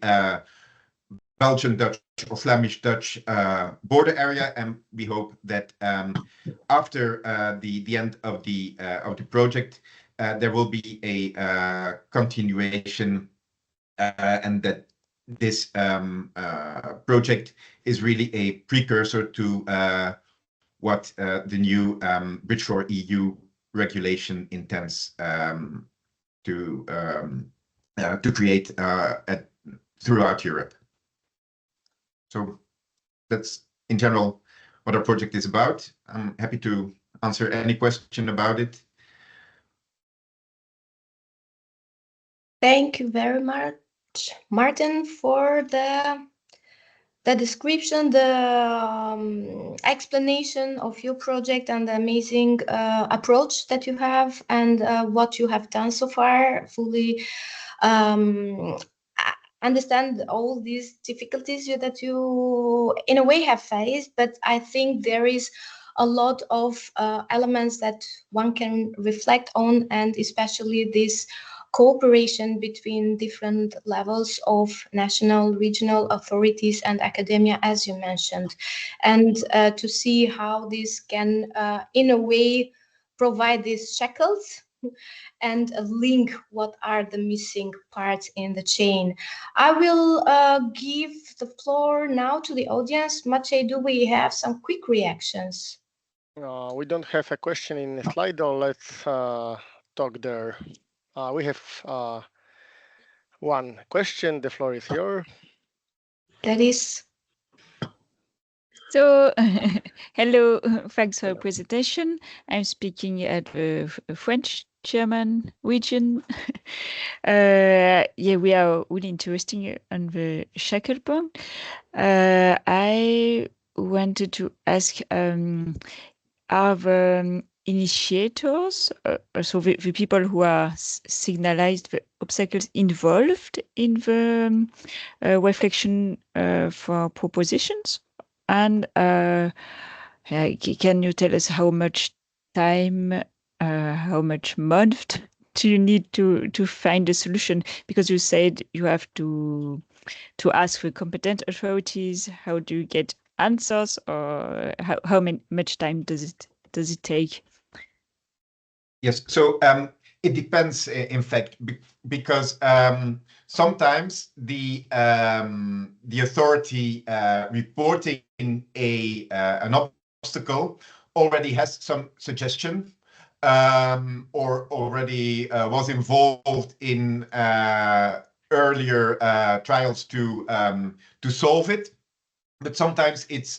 Belgian Dutch or Flemish Dutch border area, and we hope that after the end of the project, there will be a continuation, and that this project is really a precursor to what the new BRIDGEforEU regulation intends to create throughout Europe. So that's in general what our project is about. I'm happy to answer any question about it. Thank you very much, Maarten, for the description, the explanation of your project and the amazing approach that you have, and what you have done so far. Fully understand all these difficulties that you in a way have faced, but I think there is a lot of elements that one can reflect on, and especially this cooperation between different levels of national, regional authorities and academia, as you mentioned, and to see how this can in a way provide these shackles and link what are the missing parts in the chain. I will give the floor now to the audience. Maciej, do we have some quick reactions? We don't have a question in the Slido. Let's talk there. We have one question. The floor is yours. That is. So, hello, thanks for the presentation. I'm speaking at the French-German region. Yeah, we are really interested on the Schakelpunt. I wanted to ask, are the initiators, so the people who are signalized the obstacles, involved in the reflection for propositions? And can you tell us how much time, how much month do you need to find a solution? Because you said you have to ask the competent authorities. How do you get answers, or how much time does it take? Yes, so it depends, in fact, because sometimes the authority reporting an obstacle already has some suggestion, or already was involved in earlier trials to solve it. But sometimes it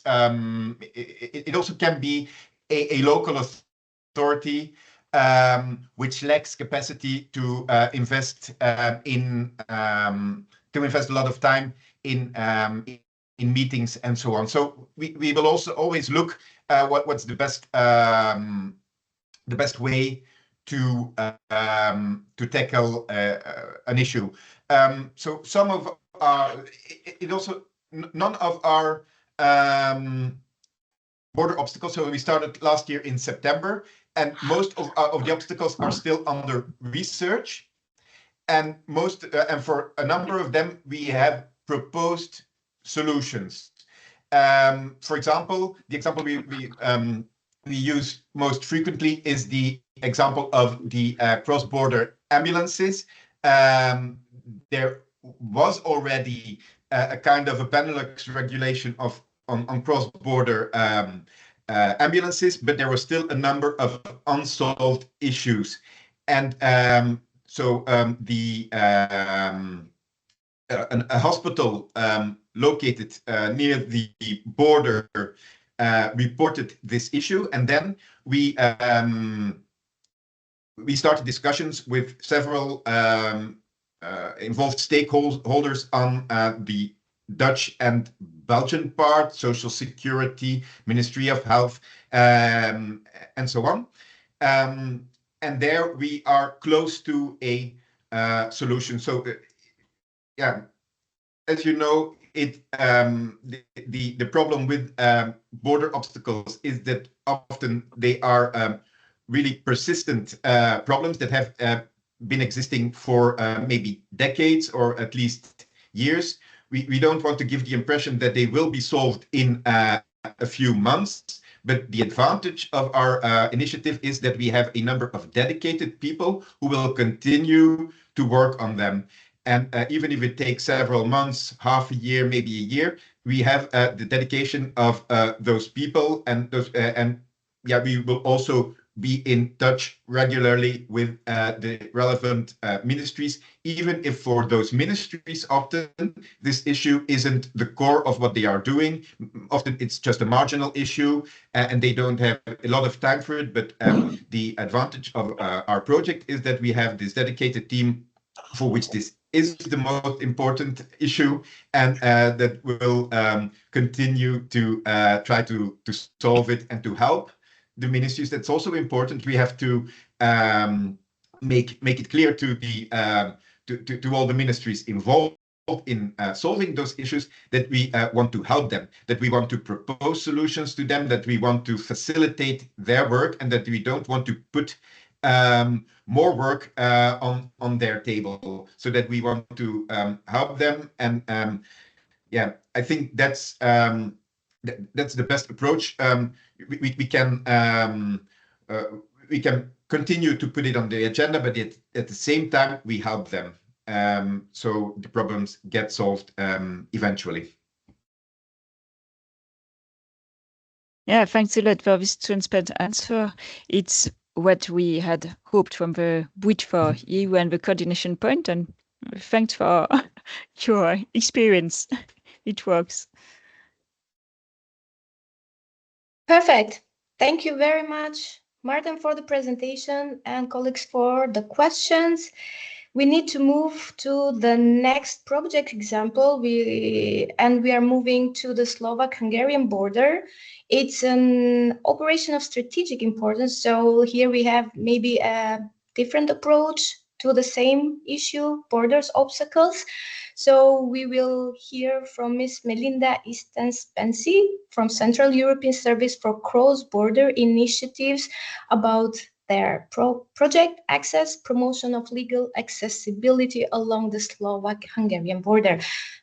also can be a local authority which lacks capacity to invest invest a lot of time in meetings and so on. So we will also always look what's the best way to tackle an issue. So some of none of our border obstacles. So we started last year in September, and most of the obstacles are still under research, and for a number of them we have proposed solutions. For example, the example we use most frequently is the example of the cross-border ambulances. There was already a kind of a Benelux regulation on cross-border ambulances, but there were still a number of unsolved issues. And so a hospital located near the border reported this issue, and then we started discussions with several involved stakeholders on the Dutch and Belgian part, Social Security, Ministry of Health, and so on. And there we are close to a solution. So, yeah, as you know, the problem with border obstacles is that often they are really persistent problems that have been existing for maybe decades or at least years. We don't want to give the impression that they will be solved in a few months, but the advantage of our initiative is that we have a number of dedicated people who will continue to work on them. And even if it takes several months, half a year, maybe a year, we have the dedication of those people, and we will also be in touch regularly with the relevant ministries, even if for those ministries often this issue isn't the core of what they are doing. Often it's just a marginal issue and they don't have a lot of time for it. But the advantage of our project is that we have this dedicated team for which this is the most important issue, and that will continue to try to solve it and to help the ministries. That's also important. We have to make it clear to the to all the ministries involved in solving those issues that we want to help them, that we want to propose solutions to them, that we want to facilitate their work, and that we don't want to put more work on their table, so that we want to help them. And yeah, I think that's the best approach. We can continue to put it on the agenda, but at the same time we help them, so the problems get solved eventually. Yeah, thanks a lot for this transparent answer. It's what we had hoped from the BRIDGE4EU and the coordination point, and thanks for your experience. It works. Perfect. Thank you very much, Maarten, for the presentation, and colleagues for the questions. We need to move to the next project example. We are moving to the Slovak-Hungarian border. It's an operation of strategic importance. So here we have maybe a different approach to the same issue, borders obstacles. So we will hear from Ms. Melinda Istenes-Benczi from Central European Service for Cross-Border Initiatives about their project access, promotion of legal accessibility along the Slovak-Hungarian border.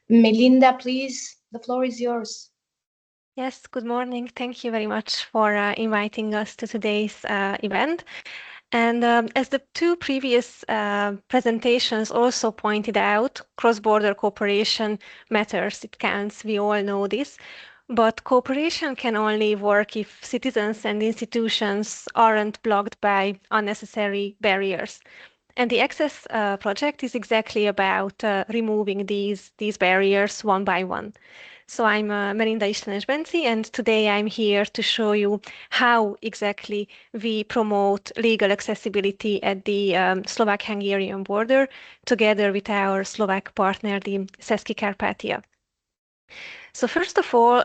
Melinda, please, the floor is yours. Yes, good morning. Thank you very much for inviting us to today's event. And as the two previous presentations also pointed out, cross-border cooperation matters. It counts. We all know this. But cooperation can only work if citizens and institutions aren't blocked by unnecessary barriers. And the Access project is exactly about removing these barriers one by one. So I'm Melinda Istenes-Benczi, and today I'm here to show you how exactly we promote legal accessibility at the Slovak-Hungarian border, together with our Slovak partner, the Česká Carpatia. So first of all,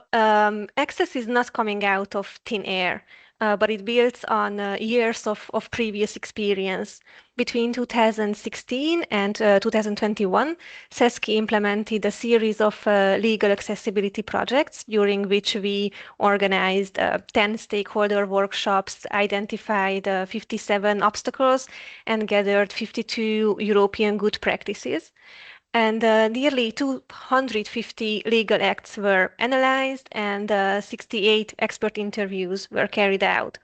access is not coming out of thin air, but it builds on years of previous experience. Between 2016 and 2021, Česká implemented a series of legal accessibility projects, during which we organized 10 stakeholder workshops, identified 57 obstacles, and gathered 52 European good practices. And nearly 250 legal acts were analyzed, and 68 expert interviews were carried out.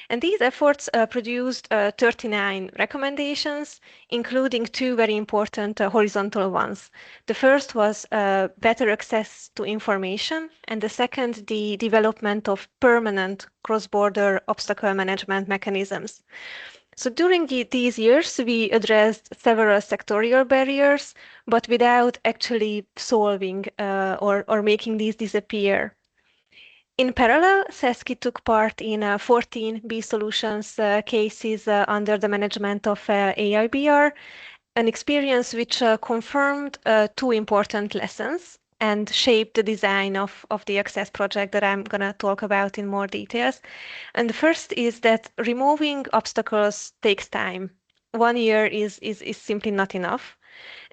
And these efforts produced 39 recommendations, including two very important horizontal ones. The first was better access to information, and the second, the development of permanent cross-border obstacle management mechanisms. So during these years, we addressed several sectorial barriers, but without actually solving or making these disappear. In parallel, Česká took part in 14 B-Solutions cases under the management of AEBR, an experience which confirmed two important lessons. and shape the design of the access project that I'm going to talk about in more details. And the first is that removing obstacles takes time. 1 year is simply not enough.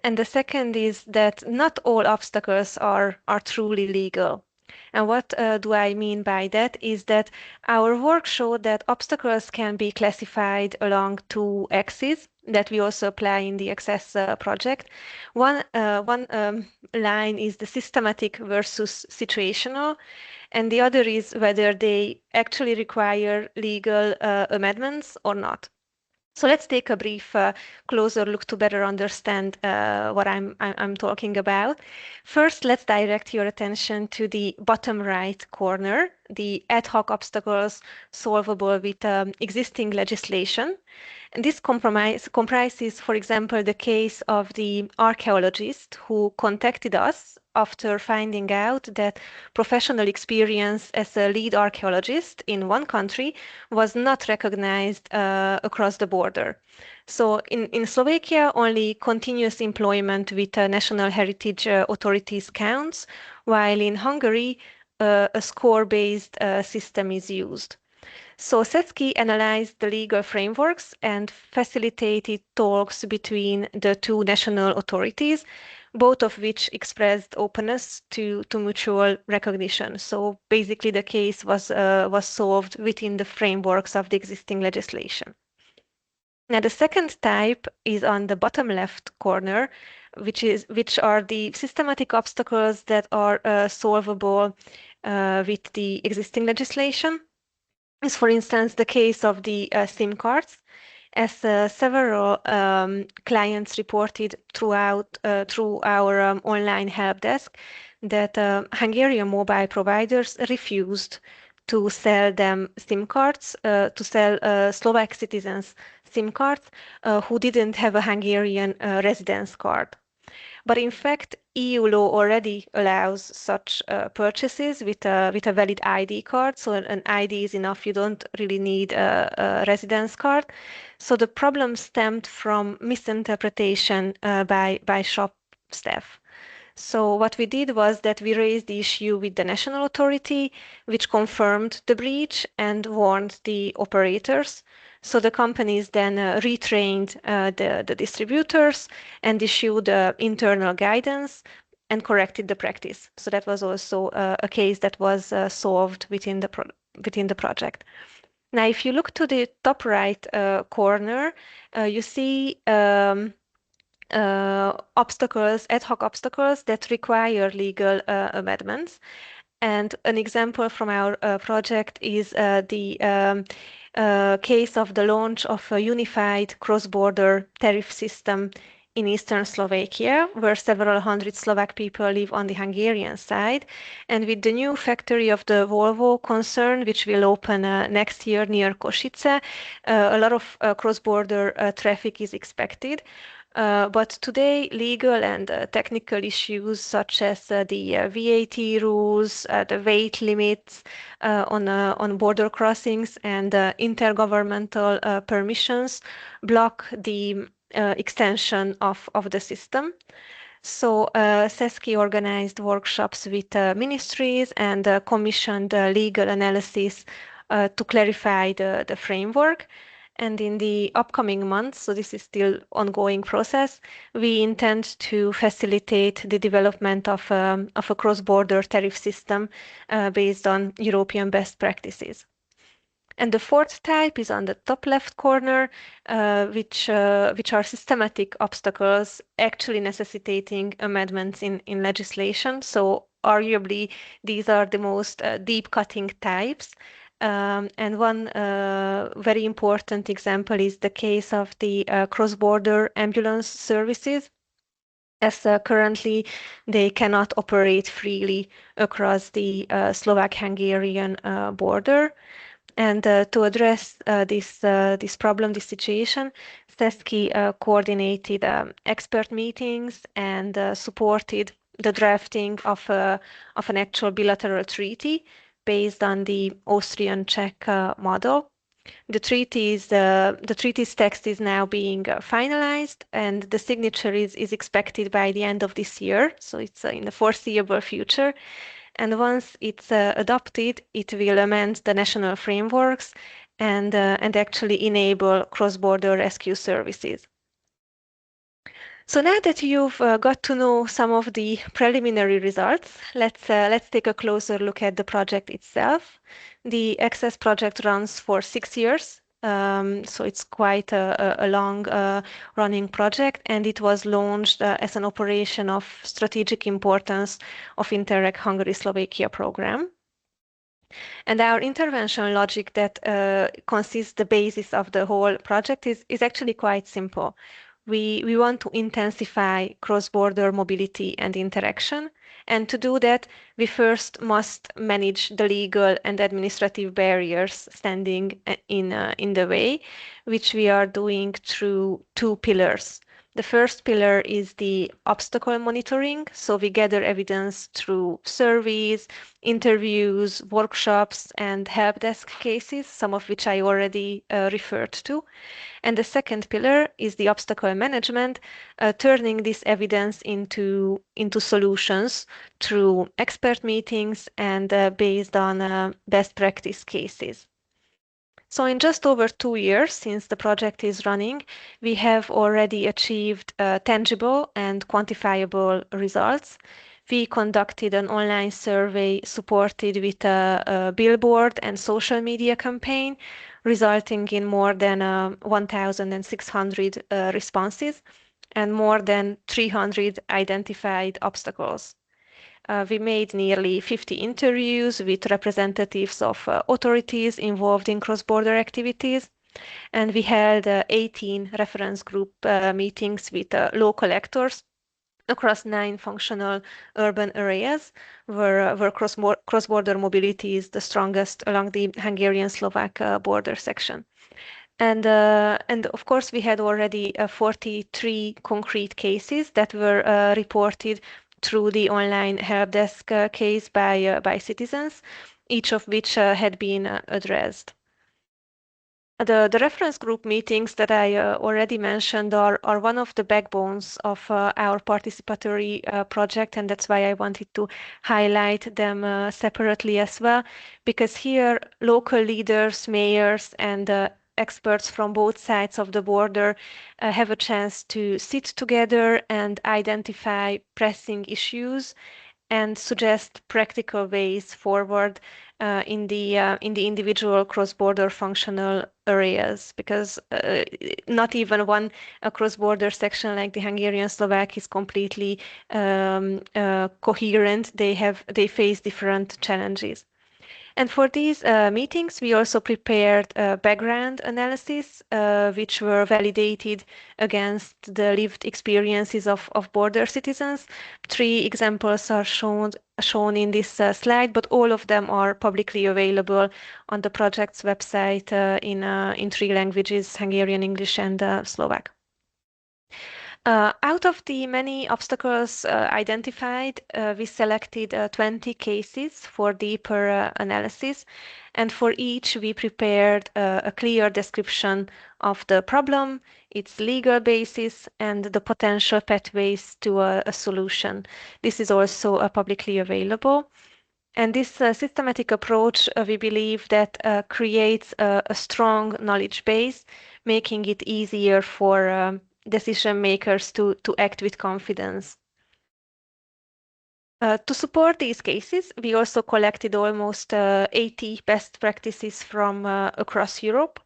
And the second is that not all obstacles are truly legal. And what do I mean by that is that our work showed that obstacles can be classified along 2 axes that we also apply in the access project. One line is the systematic versus situational, and the other is whether they actually require legal amendments or not. So let's take a brief closer look to better understand what I'm talking about. First, let's direct your attention to the bottom right corner, the ad hoc obstacles solvable with existing legislation. And this comprises, for example, the case of the archaeologist who contacted us after finding out that professional experience as a lead archaeologist in one country was not recognized across the border. So in Slovakia, only continuous employment with national heritage authorities counts, while in Hungary, a score-based system is used. So SETSKI analyzed the legal frameworks and facilitated talks between the 2 national authorities, both of which expressed openness to mutual recognition. So basically the case was solved within the frameworks of the existing legislation. Now the second type is on the bottom left corner, which are the systematic obstacles that are solvable with the existing legislation. Is, for instance, the case of the SIM cards, as several clients reported through our online help desk that Hungarian mobile providers refused to sell them SIM cards, to sell Slovak citizens SIM cards who didn't have a Hungarian residence card. But in fact, EU law already allows such purchases with a valid ID card. So an ID is enough. You don't really need a residence card. So the problem stemmed from misinterpretation by shop staff. So what we did was that we raised the issue with the national authority, which confirmed the breach and warned the operators. So the companies then retrained the distributors and issued internal guidance and corrected the practice. So that was also a case that was solved within the project. Now, if you look to the top right corner, you see obstacles, ad hoc obstacles that require legal amendments. And an example from our project is the case of the launch of a unified cross-border tariff system in eastern Slovakia, where several hundred Slovak people live on the Hungarian side. And with the new factory of the Volvo concern, which will open next year near Košice, a lot of cross-border traffic is expected. But today, legal and technical issues such as the VAT rules, the weight limits on border crossings, and intergovernmental permissions block the extension of the system. So SETSKI organized workshops with ministries and commissioned legal analysis to clarify the framework. And in the upcoming months, so this is still ongoing process, we intend to facilitate the development of a cross-border tariff system based on European best practices. And the fourth type is on the top left corner, which are systematic obstacles actually necessitating amendments in legislation. So arguably, these are the most deep-cutting types. And one very important example is the case of the cross-border ambulance services, as currently they cannot operate freely across the Slovak-Hungarian border. And to address this problem, this situation, SETSKI coordinated expert meetings and supported the drafting of an actual bilateral treaty based on the Austrian-Czech model. The treaty's text is now being finalized, and the signature is expected by the end of this year, so it's in the foreseeable future. And once it's adopted, it will amend the national frameworks and actually enable cross-border rescue services. So now that you've got to know some of the preliminary results, let's take a closer look at the project itself. The Access project runs for 6 years, so it's quite a long running project, and it was launched as an operation of strategic importance of Interreg Hungary-Slovakia program. And our intervention logic that consists the basis of the whole project is actually quite simple. We want to intensify cross-border mobility and interaction. And to do that, we first must manage the legal and administrative barriers standing in the way, which we are doing through 2 pillars. The first pillar is the obstacle monitoring. So we gather evidence through surveys, interviews, workshops, and help desk cases, some of which I already referred to. And the second pillar is the obstacle management, turning this evidence into solutions through expert meetings and based on best practice cases. So in just over 2 years since the project is running, we have already achieved tangible and quantifiable results. We conducted an online survey supported with a billboard and social media campaign, resulting in more than 1,600 responses and more than 300 identified obstacles. We made nearly 50 interviews with representatives of authorities involved in cross-border activities, and we held 18 reference group meetings with local actors across 9 functional urban areas where cross-border mobility is the strongest along the Hungarian-Slovak border section. And of course, we had already 43 concrete cases that were reported through the online help desk case by citizens, each of which had been addressed. The reference group meetings that I already mentioned are one of the backbones of our participatory project, and that's why I wanted to highlight them separately as well, because here local leaders, mayors, and experts from both sides of the border have a chance to sit together and identify pressing issues and suggest practical ways forward in the individual cross-border functional areas, because not even one cross-border section like the Hungarian-Slovak is completely coherent. They face different challenges. And for these meetings, we also prepared background analysis, which were validated against the lived experiences of border citizens. 3 examples are shown in this slide, but all of them are publicly available on the project's website in 3 languages, Hungarian, English, and Slovak. Out of the many obstacles identified, we selected 20 cases for deeper analysis, and for each we prepared a clear description of the problem, its legal basis, and the potential pathways to a solution. This is also publicly available. And this systematic approach, we believe that creates a strong knowledge base, making it easier for decision makers to act with confidence. To support these cases, we also collected almost 80 best practices from across Europe.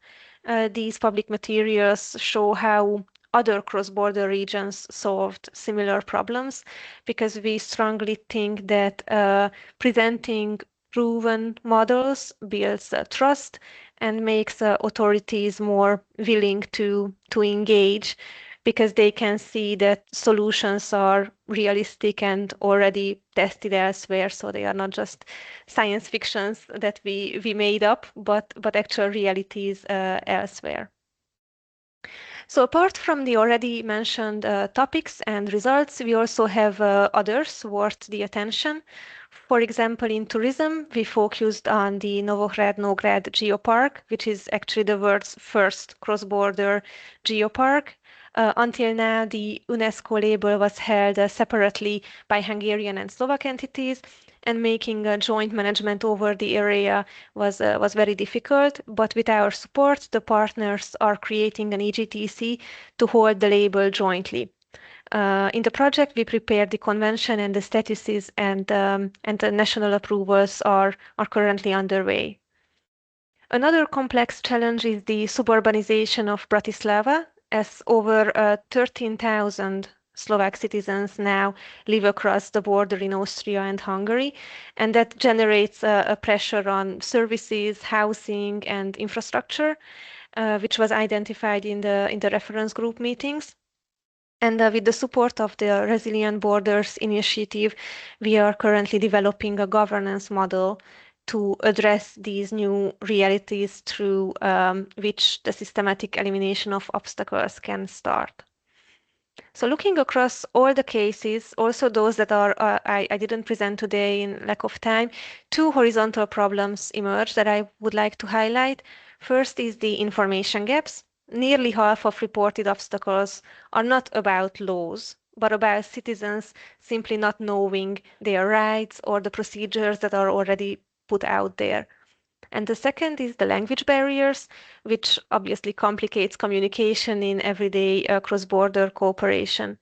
These public materials show how other cross-border regions solved similar problems, because we strongly think that presenting proven models builds trust and makes authorities more willing to engage, because they can see that solutions are realistic and already tested elsewhere. So they are not just science fictions that we made up, but actual realities elsewhere. So apart from the already mentioned topics and results, we also have others worth the attention. For example, in tourism, we focused on the Novohrad-Nógrád Geopark, which is actually the world's first cross-border geopark. Until now, the UNESCO label was held separately by Hungarian and Slovak entities, and making a joint management over the area was very difficult. But with our support, the partners are creating an EGTC to hold the label jointly. In the project, we prepared the convention and the statuses, and the national approvals are currently underway. Another complex challenge is the suburbanization of Bratislava, as over 13,000 Slovak citizens now live across the border in Austria and Hungary, and that generates a pressure on services, housing, and infrastructure, which was identified in the reference group meetings. And with the support of the Resilient Borders initiative, we are currently developing a governance model to address these new realities through which the systematic elimination of obstacles can start. So looking across all the cases, also those that are I didn't present today in lack of time, two horizontal problems emerge that I would like to highlight. First is the information gaps. Nearly half of reported obstacles are not about laws, but about citizens simply not knowing their rights or the procedures that are already put out there. And the second is the language barriers, which obviously complicates communication in everyday cross-border cooperation.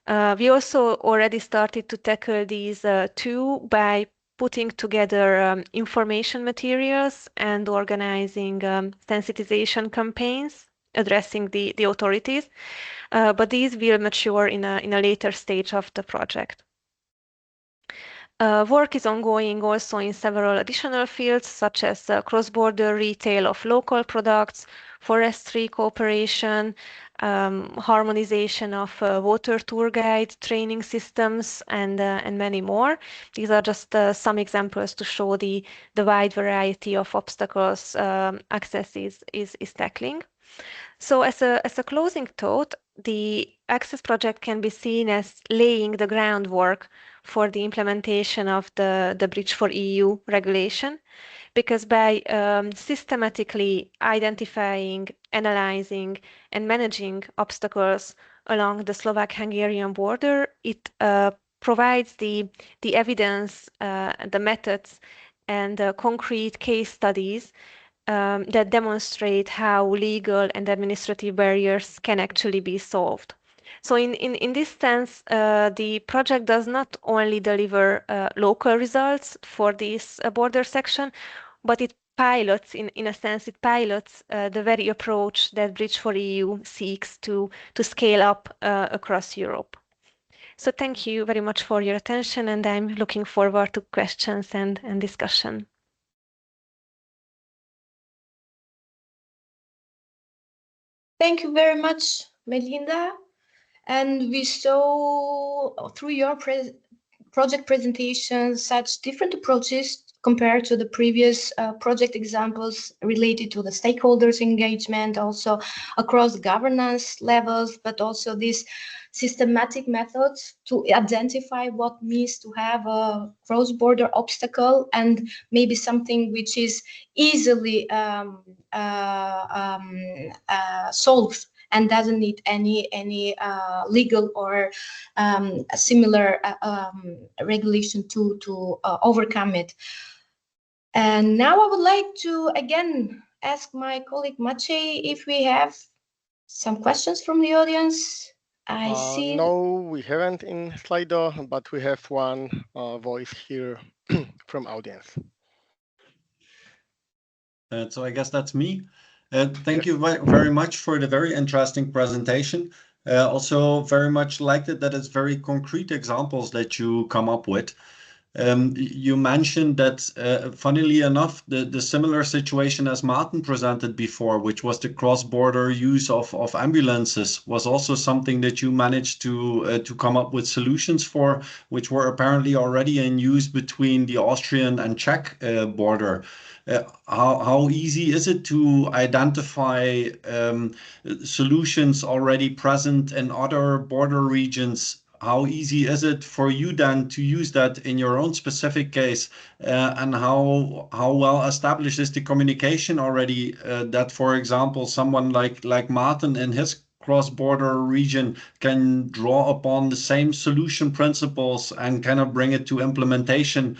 We also already started to tackle these too by putting together information materials and organizing sensitization campaigns addressing the authorities, but these will mature in a later stage of the project. Work is ongoing also in several additional fields, such as cross-border retail of local products, forestry cooperation, harmonization of water tour guide training systems, and many more. These are just some examples to show the wide variety of obstacles Access is tackling. So as a closing thought, the Access project can be seen as laying the groundwork for the implementation of the BRIDGEforEU regulation, because by systematically identifying, analyzing, and managing obstacles along the Slovak-Hungarian border, it provides the evidence, the methods, and concrete case studies that demonstrate how legal and administrative barriers can actually be solved. So in this sense, the project does not only deliver local results for this border section, but it pilots, in a sense, it pilots the very approach that BRIDGEforEU seeks to scale up across Europe. So thank you very much for your attention, and I'm looking forward to questions and discussion. Thank you very much, Melinda. And we saw through your project presentation such different approaches compared to the previous project examples related to the stakeholders engagement, also across governance levels, but also these systematic methods to identify what means to have a cross-border obstacle and maybe something which is easily solved and doesn't need any legal or similar regulation to overcome it. And now I would like to again ask my colleague Maciej if we have some questions from the audience. I see. No, we haven't in Slido, but we have one voice here from audience. So I guess that's me. Thank you very much for the very interesting presentation. Also very much liked it that it's very concrete examples that you come up with. You mentioned that, funnily enough, the similar situation as Maarten presented before, which was the cross-border use of ambulances, was also something that you managed to come up with solutions for, which were apparently already in use between the Austrian and Czech border. How easy is it to identify solutions already present in other border regions how easy is it for you then to use that in your own specific case, and how well established is the communication already, that, for example, someone like Maarten in his cross-border region can draw upon the same solution principles and kind of bring it to implementation,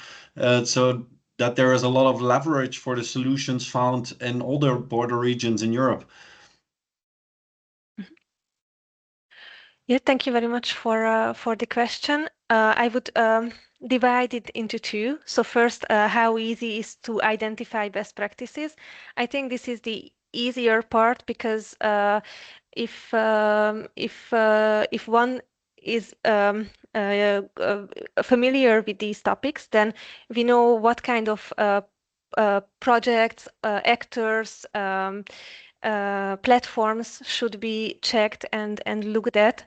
so that there is a lot of leverage for the solutions found in other border regions in Europe? Yeah, thank you very much for the question. I would divide it into two. So first, how easy is to identify best practices? I think this is the easier part, because if one is familiar with these topics, then we know what kind of projects, actors, platforms should be checked and looked at,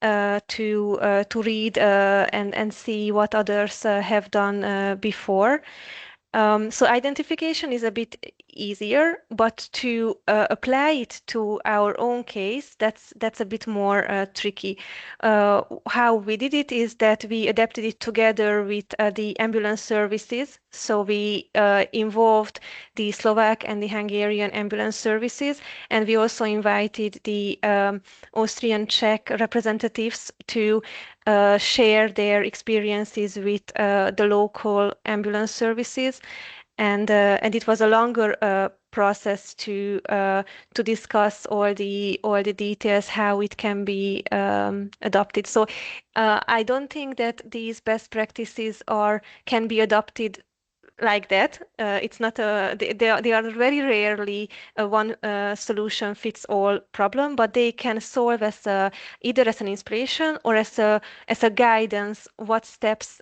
to read and see what others have done before. So identification is a bit easier, but to apply it to our own case, that's a bit more tricky. How we did it is that we adapted it together with the ambulance services. So we involved the Slovak and the Hungarian ambulance services, and we also invited the Austrian Czech representatives to share their experiences with the local ambulance services, and it was a longer process to discuss all the details, how it can be adopted. So I don't think that these best practices can be adopted like that. It's not they are very rarely a one solution fits all problem, but they can solve as either as an inspiration or as a guidance what steps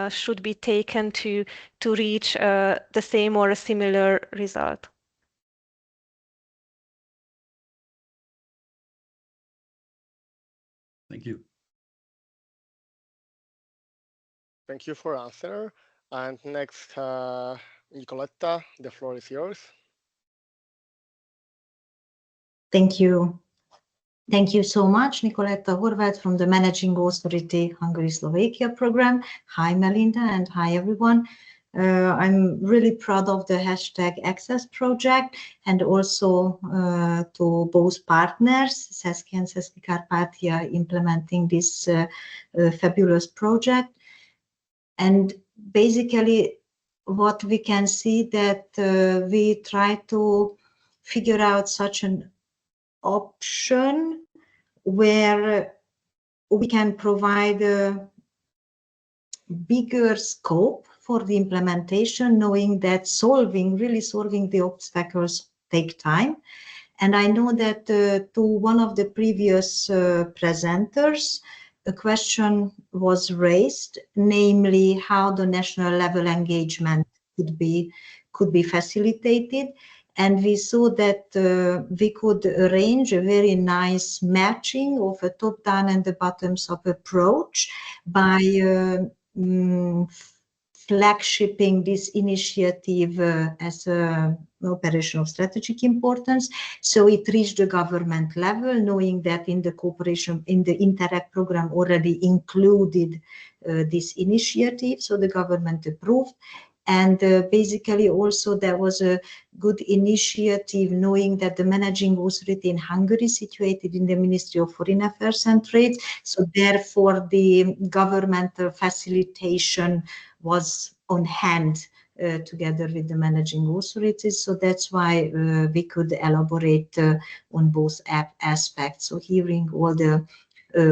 should be taken to reach the same or a similar result. Thank you. Thank you for answer. And next, Nicoletta, the floor is yours. Thank you. Thank you so much, Nicoletta Horváth from the Managing Authority Hungary-Slovakia program. Hi, Melinda, and hi, everyone. I'm really proud of the #Access project, and also to both partners, Szeszki and Szeszki Kárpátia, implementing this fabulous project. And basically, what we can see that we try to figure out such an option where we can provide a bigger scope for the implementation, knowing that really solving the obstacles take time. And I know that to one of the previous presenters, a question was raised, namely how the national level engagement could be facilitated. And we saw that we could arrange a very nice matching of a top-down and the bottoms-up approach by flagshipping this initiative as an operation of strategic importance. So it reached the government level, knowing that in the cooperation, in the Interreg program already included this initiative, so the government approved. And basically also there was a good initiative, knowing that the managing authority in Hungary is situated in the Ministry of Foreign Affairs and Trade. So therefore the governmental facilitation was on hand together with the managing authorities. So that's why we could elaborate on both aspects. So hearing all the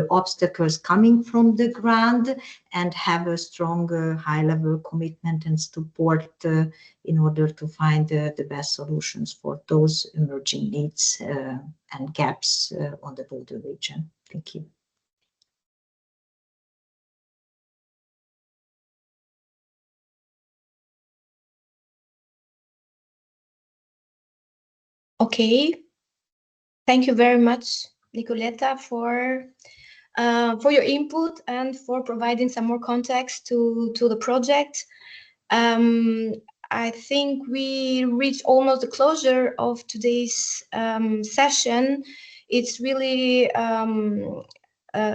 obstacles coming from the ground and have a strong high-level commitment and support in order to find the best solutions for those emerging needs and gaps on the border region. Thank you. Okay, thank you very much, Nicoletta, for your input and for providing some more context to the project. I think we reached almost the closure of today's session. It's really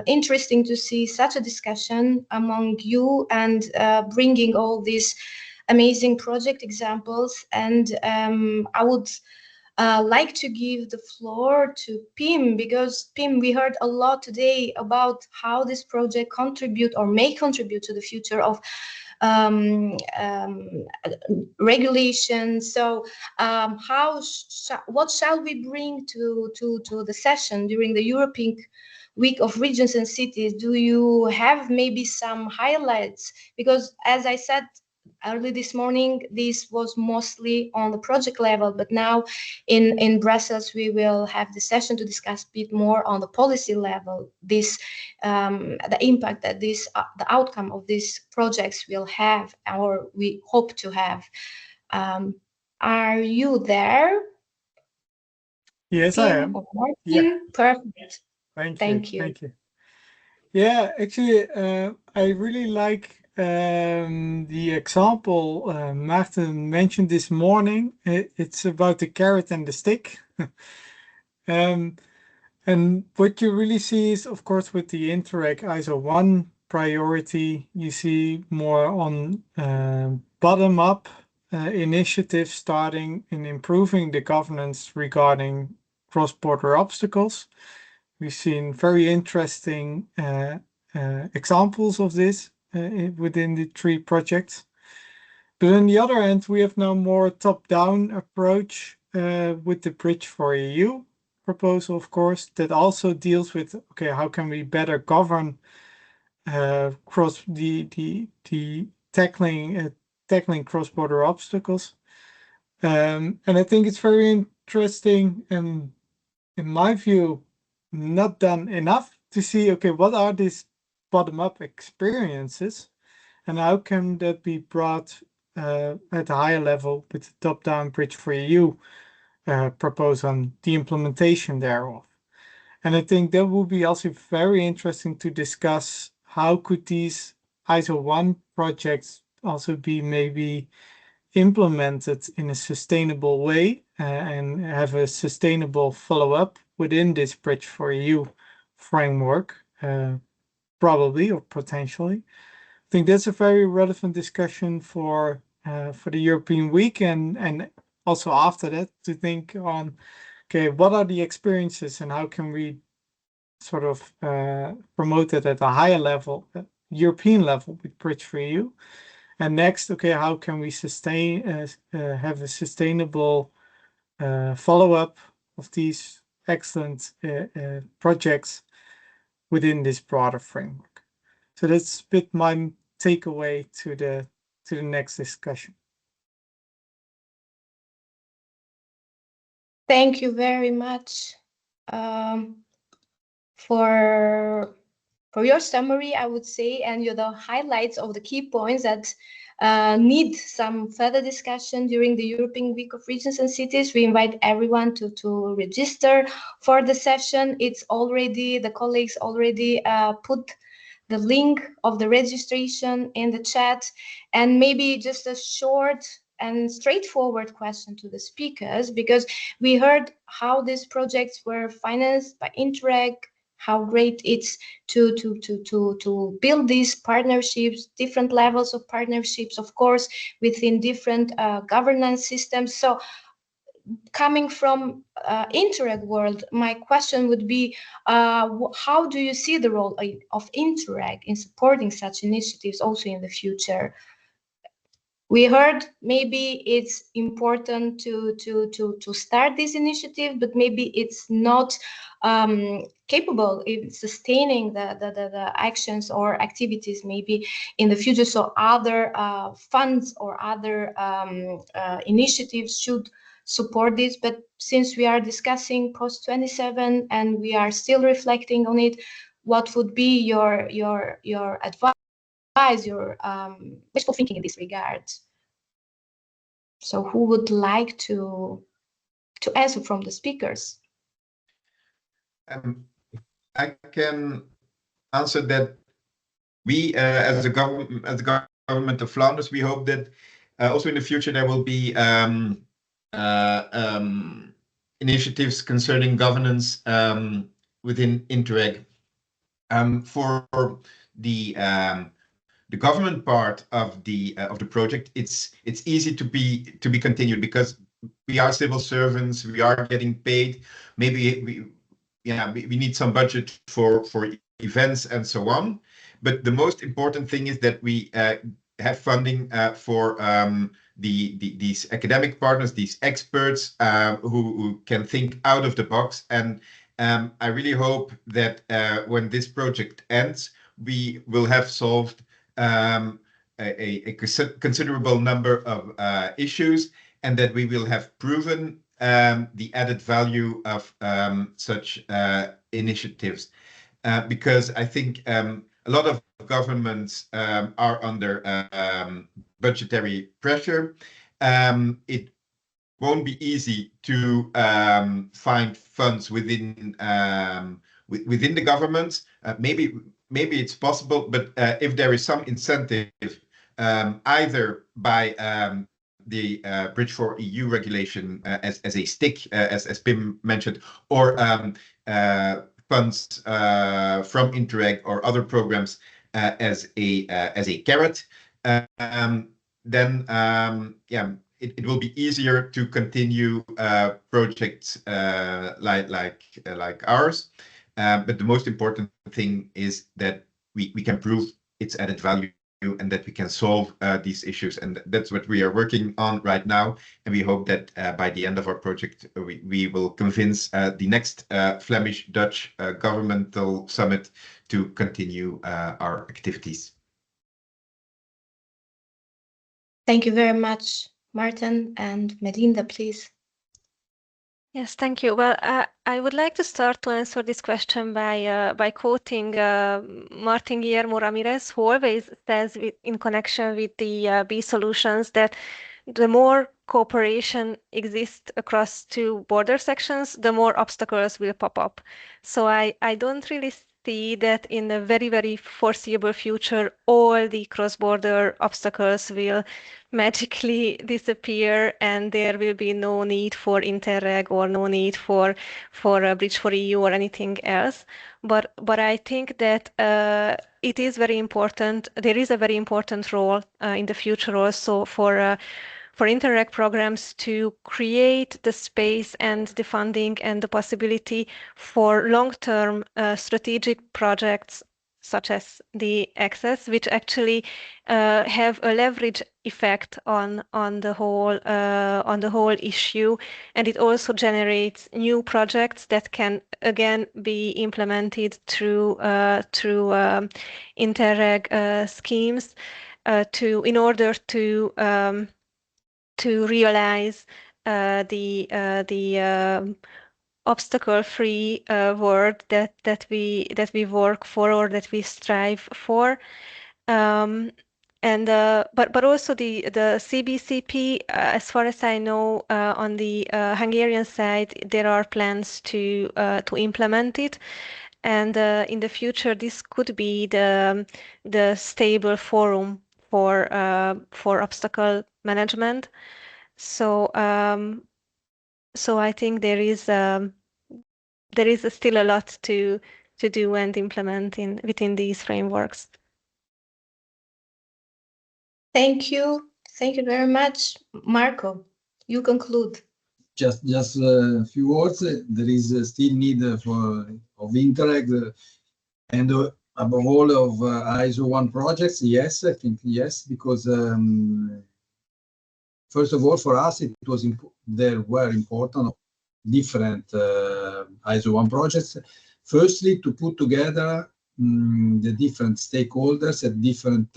interesting to see such a discussion among you and bringing all these amazing project examples. And I would like to give the floor to Pim, because Pim, we heard a lot today about how this project contribute or may contribute to the future of regulation. So what shall we bring to the session during the European Week of Regions and Cities? Do you have maybe some highlights? Because as I said early this morning, this was mostly on the project level, but now in Brussels we will have the session to discuss a bit more on the policy level, this the impact that this the outcome of these projects will have, or we hope to have. Are you there? Yes, I am. Yeah. Perfect. Thank you. Thank you. Yeah, actually, I really like the example Maarten mentioned this morning. It's about the carrot and the stick. And what you really see is, of course, with the Interreg ISO 1 priority, you see more on bottom-up initiatives starting in improving the governance regarding cross-border obstacles. We've seen very interesting examples of this within the 3 projects. But on the other hand, we have now more top-down approach with the BRIDGE4EU proposal, of course, that also deals with, okay, how can we better govern cross the tackling cross-border obstacles. And I think it's very interesting, and in my view, not done enough to see, okay, what are these bottom-up experiences and how can that be brought at a higher level with the top-down BRIDGE4EU proposal on the implementation thereof. And I think that will be also very interesting to discuss how could these ISO 1 projects also be maybe implemented in a sustainable way and have a sustainable follow-up within this BRIDGE4EU framework, probably or potentially. I think that's a very relevant discussion for the European Week, and also after that to think on, okay, what are the experiences and how can we sort of promote it at a higher level, European level with BRIDGE4EU. And next, okay, how can we sustain have a sustainable follow-up of these excellent projects within this broader framework? So that's a bit my takeaway to the next discussion. Thank you very much for your summary, I would say, and the highlights of the key points that need some further discussion during the European Week of Regions and Cities. We invite everyone to register for the session. It's already, the colleagues already put the link of the registration in the chat, and maybe just a short and straightforward question to the speakers, because we heard how these projects were financed by Interreg, how great it's to build these partnerships, different levels of partnerships, of course, within different governance systems. So coming from Interreg world, my question would be, how do you see the role of Interreg in supporting such initiatives also in the future? We heard maybe it's important to start this initiative, but maybe it's not capable in sustaining the actions or activities maybe in the future. So other funds or other initiatives should support this. But since we are discussing post-27 and we are still reflecting on it, what would be your advice, your wishful thinking in this regard? So who would like to answer from the speakers? I can answer that. We, as the government of Flanders, we hope that also in the future there will be initiatives concerning governance within Interreg. For the government part of the project, it's easy to be continued because we are civil servants, we are getting paid. Maybe we need some budget for events and so on. But the most important thing is that we have funding for these academic partners, these experts who can think out of the box. And I really hope that when this project ends, we will have solved a considerable number of issues, and that we will have proven the added value of such initiatives. Because I think a lot of governments are under budgetary pressure. It won't be easy to find funds within the government. Maybe it's possible, but if there is some incentive, either by the BRIDGE4EU regulation as a stick, as Pim mentioned, or funds from Interreg or other programs as a carrot, then it will be easier to continue projects like ours. But the most important thing is that we can prove its added value and that we can solve these issues. And that's what we are working on right now. And we hope that by the end of our project, we will convince the next Flemish-Dutch governmental summit to continue our activities. Thank you very much, Maarten, and Melinda, please. Yes, thank you. Well, I would like to start to answer this question by quoting Martin Guillermo Ramirez, who always says in connection with the B solutions that the more cooperation exists across two border sections, the more obstacles will pop up. So I don't really see that in the very, very foreseeable future, all the cross-border obstacles will magically disappear and there will be no need for Interreg or no need for BRIDGE4EU or anything else. But I think that it is very important. There is a very important role in the future also for Interreg programs to create the space and the funding and the possibility for long-term strategic projects such as the access, which actually have a leverage effect on the whole issue, and it also generates new projects that can again be implemented through Interreg schemes in order to realize the obstacle-free world that we work for or that we strive for, but also the CBCP, as far as I know, on the Hungarian side, there are plans to implement it, and in the future this could be the stable forum for obstacle management. So I think there is still a lot to do and implement within these frameworks. Thank you very much, Marco. You conclude. Just a few words. There is still need of Interreg and above all of ISO 1 projects. Yes, I think yes, because first of all, for us, there were important different ISO 1 projects. Firstly, to put together the different stakeholders at different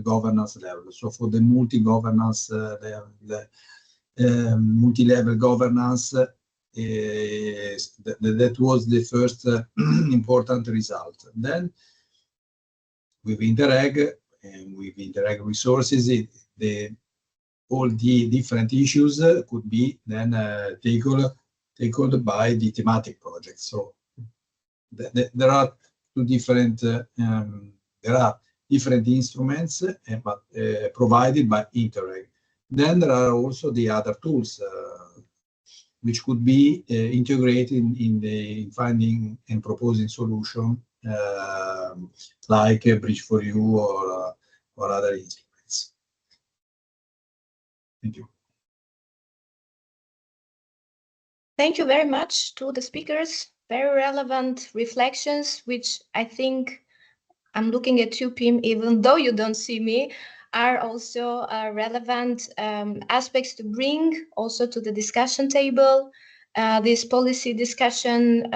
governance levels. So for the multi-governance, the multi-level governance, that was the first important result. Then with Interreg and with Interreg resources, all the different issues could be then tackled by the thematic projects. So there are two different instruments, but provided by Interreg. Then there are also the other tools which could be integrated in the finding and proposing solution like BRIDGE4EU or other instruments. Thank you. Thank you very much to the speakers. Very relevant reflections, which I think I'm looking at you, Pim, even though you don't see me, are also relevant aspects to bring also to the discussion table. This policy discussion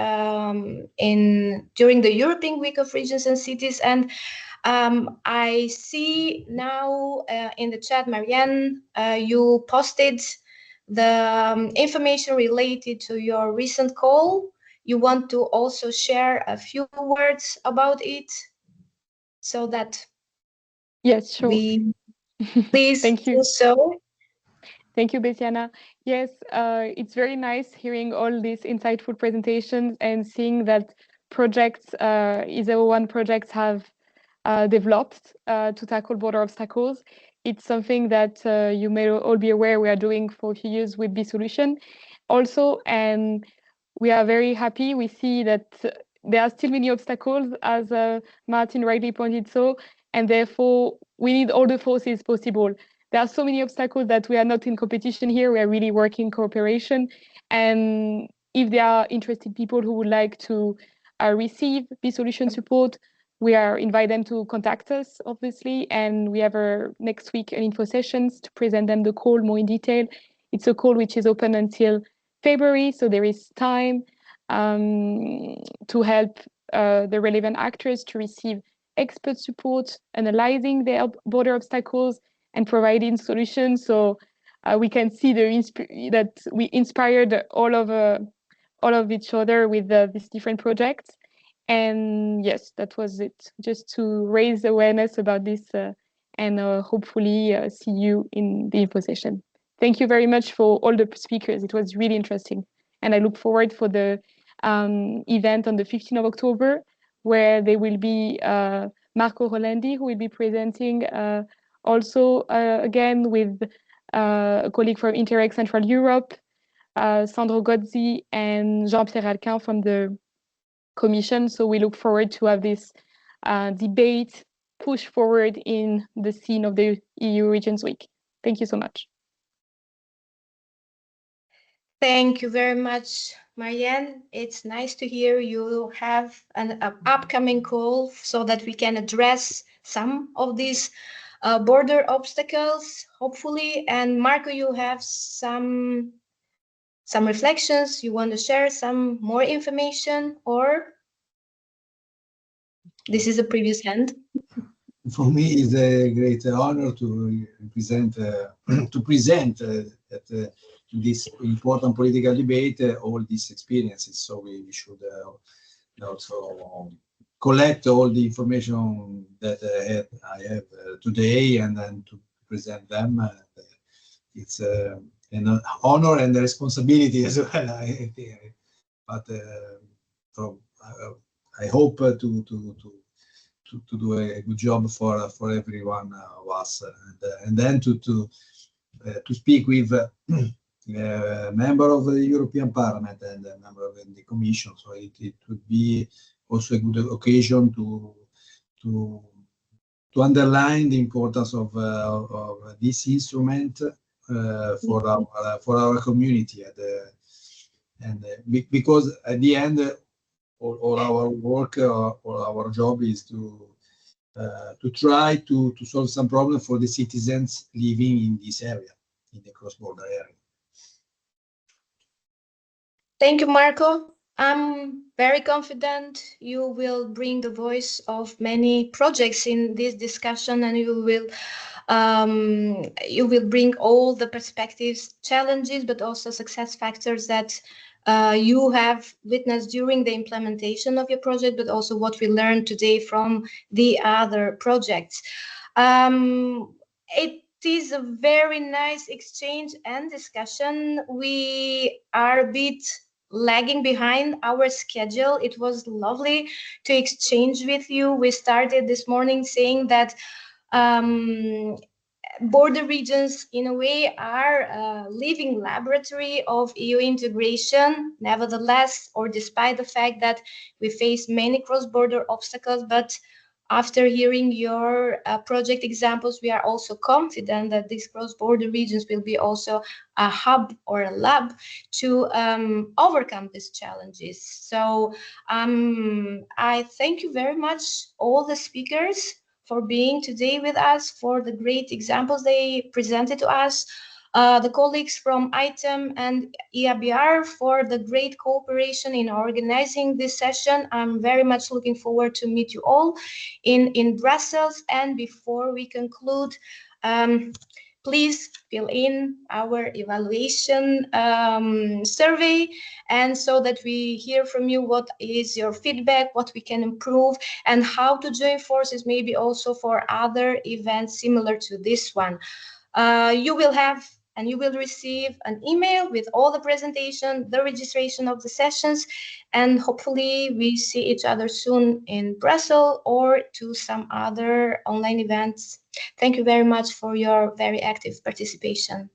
during the European Week of Regions and Cities. And I see now in the chat, Mariane, you posted the information related to your recent call. You want to also share a few words about it so that yes, sure. we please Thank you. do so. Thank you, Betiana. Yes, it's very nice hearing all these insightful presentations and seeing that projects, ISO1 projects have developed to tackle border obstacles. It's something that you may all be aware we are doing for a few years with B-Solution also, and we are very happy. We see that there are still many obstacles, as Maarten rightly pointed so, and therefore we need all the forces possible. There are so many obstacles that we are not in competition here. We are really working cooperation. And if there are interested people who would like to receive B-Solution support, we are invite them to contact us, obviously. And we have next week an info sessions to present them the call more in detail. It's a call which is open until February, so there is time to help the relevant actors to receive expert support, analyzing their border obstacles, and providing solutions. So we can see that we inspired all of each other with these different projects. And yes, that was it, just to raise awareness about this and hopefully see you in the info session. Thank you very much for all the speakers. It was really interesting. And I look forward for the event on the 15th of October, where there will be Marco Rolandi, who will be presenting also again with a colleague from Interreg Central Europe, Sandro Gozzi and Jean-Pierre Alquin from the Commission. So we look forward to have this debate push forward in the scene of the EU Regions Week. Thank you so much. Thank you very much, Mariane. It's nice to hear you have an upcoming call so that we can address some of these border obstacles, hopefully. And Marco, you have some reflections. You want to share some more information, or this is a previous hand? For me, it's a great honor to present at this important political debate all these experiences. So we should also collect all the information that I have today and then to present them. It's an honor and a responsibility as well. But so I hope to do a good job for everyone of us, and then to speak with member of the European Parliament and a member of the Commission. So it would be also a good occasion to underline the importance of this instrument for our community, and because at the end all our work or our job is to try to solve some problem for the citizens living in this area, in the cross-border area. Thank you, Marco. I'm very confident you will bring the voice of many projects in this discussion, and you will bring all the perspectives, challenges, but also success factors that you have witnessed during the implementation of your project, but also what we learned today from the other projects. It is a very nice exchange and discussion. We are a bit lagging behind our schedule. It was lovely to exchange with you. We started this morning saying that border regions, in a way, are a living laboratory of EU integration. Nevertheless, or despite the fact that we face many cross-border obstacles, but after hearing your project examples, we are also confident that these cross-border regions will be also a hub or a lab to overcome these challenges. So I thank you very much, all the speakers, for being today with us, for the great examples they presented to us. The colleagues from ITEM and AEBR for the great cooperation in organizing this session. I'm very much looking forward to meet you all in Brussels. And before we conclude, please fill in our evaluation survey, and so that we hear from you what is your feedback, what we can improve, and how to join forces, maybe also for other events similar to this one. You will have and you will receive an email with all the presentation, the registration of the sessions, and hopefully we see each other soon in Brussels or to some other online events. Thank you very much for your very active participation.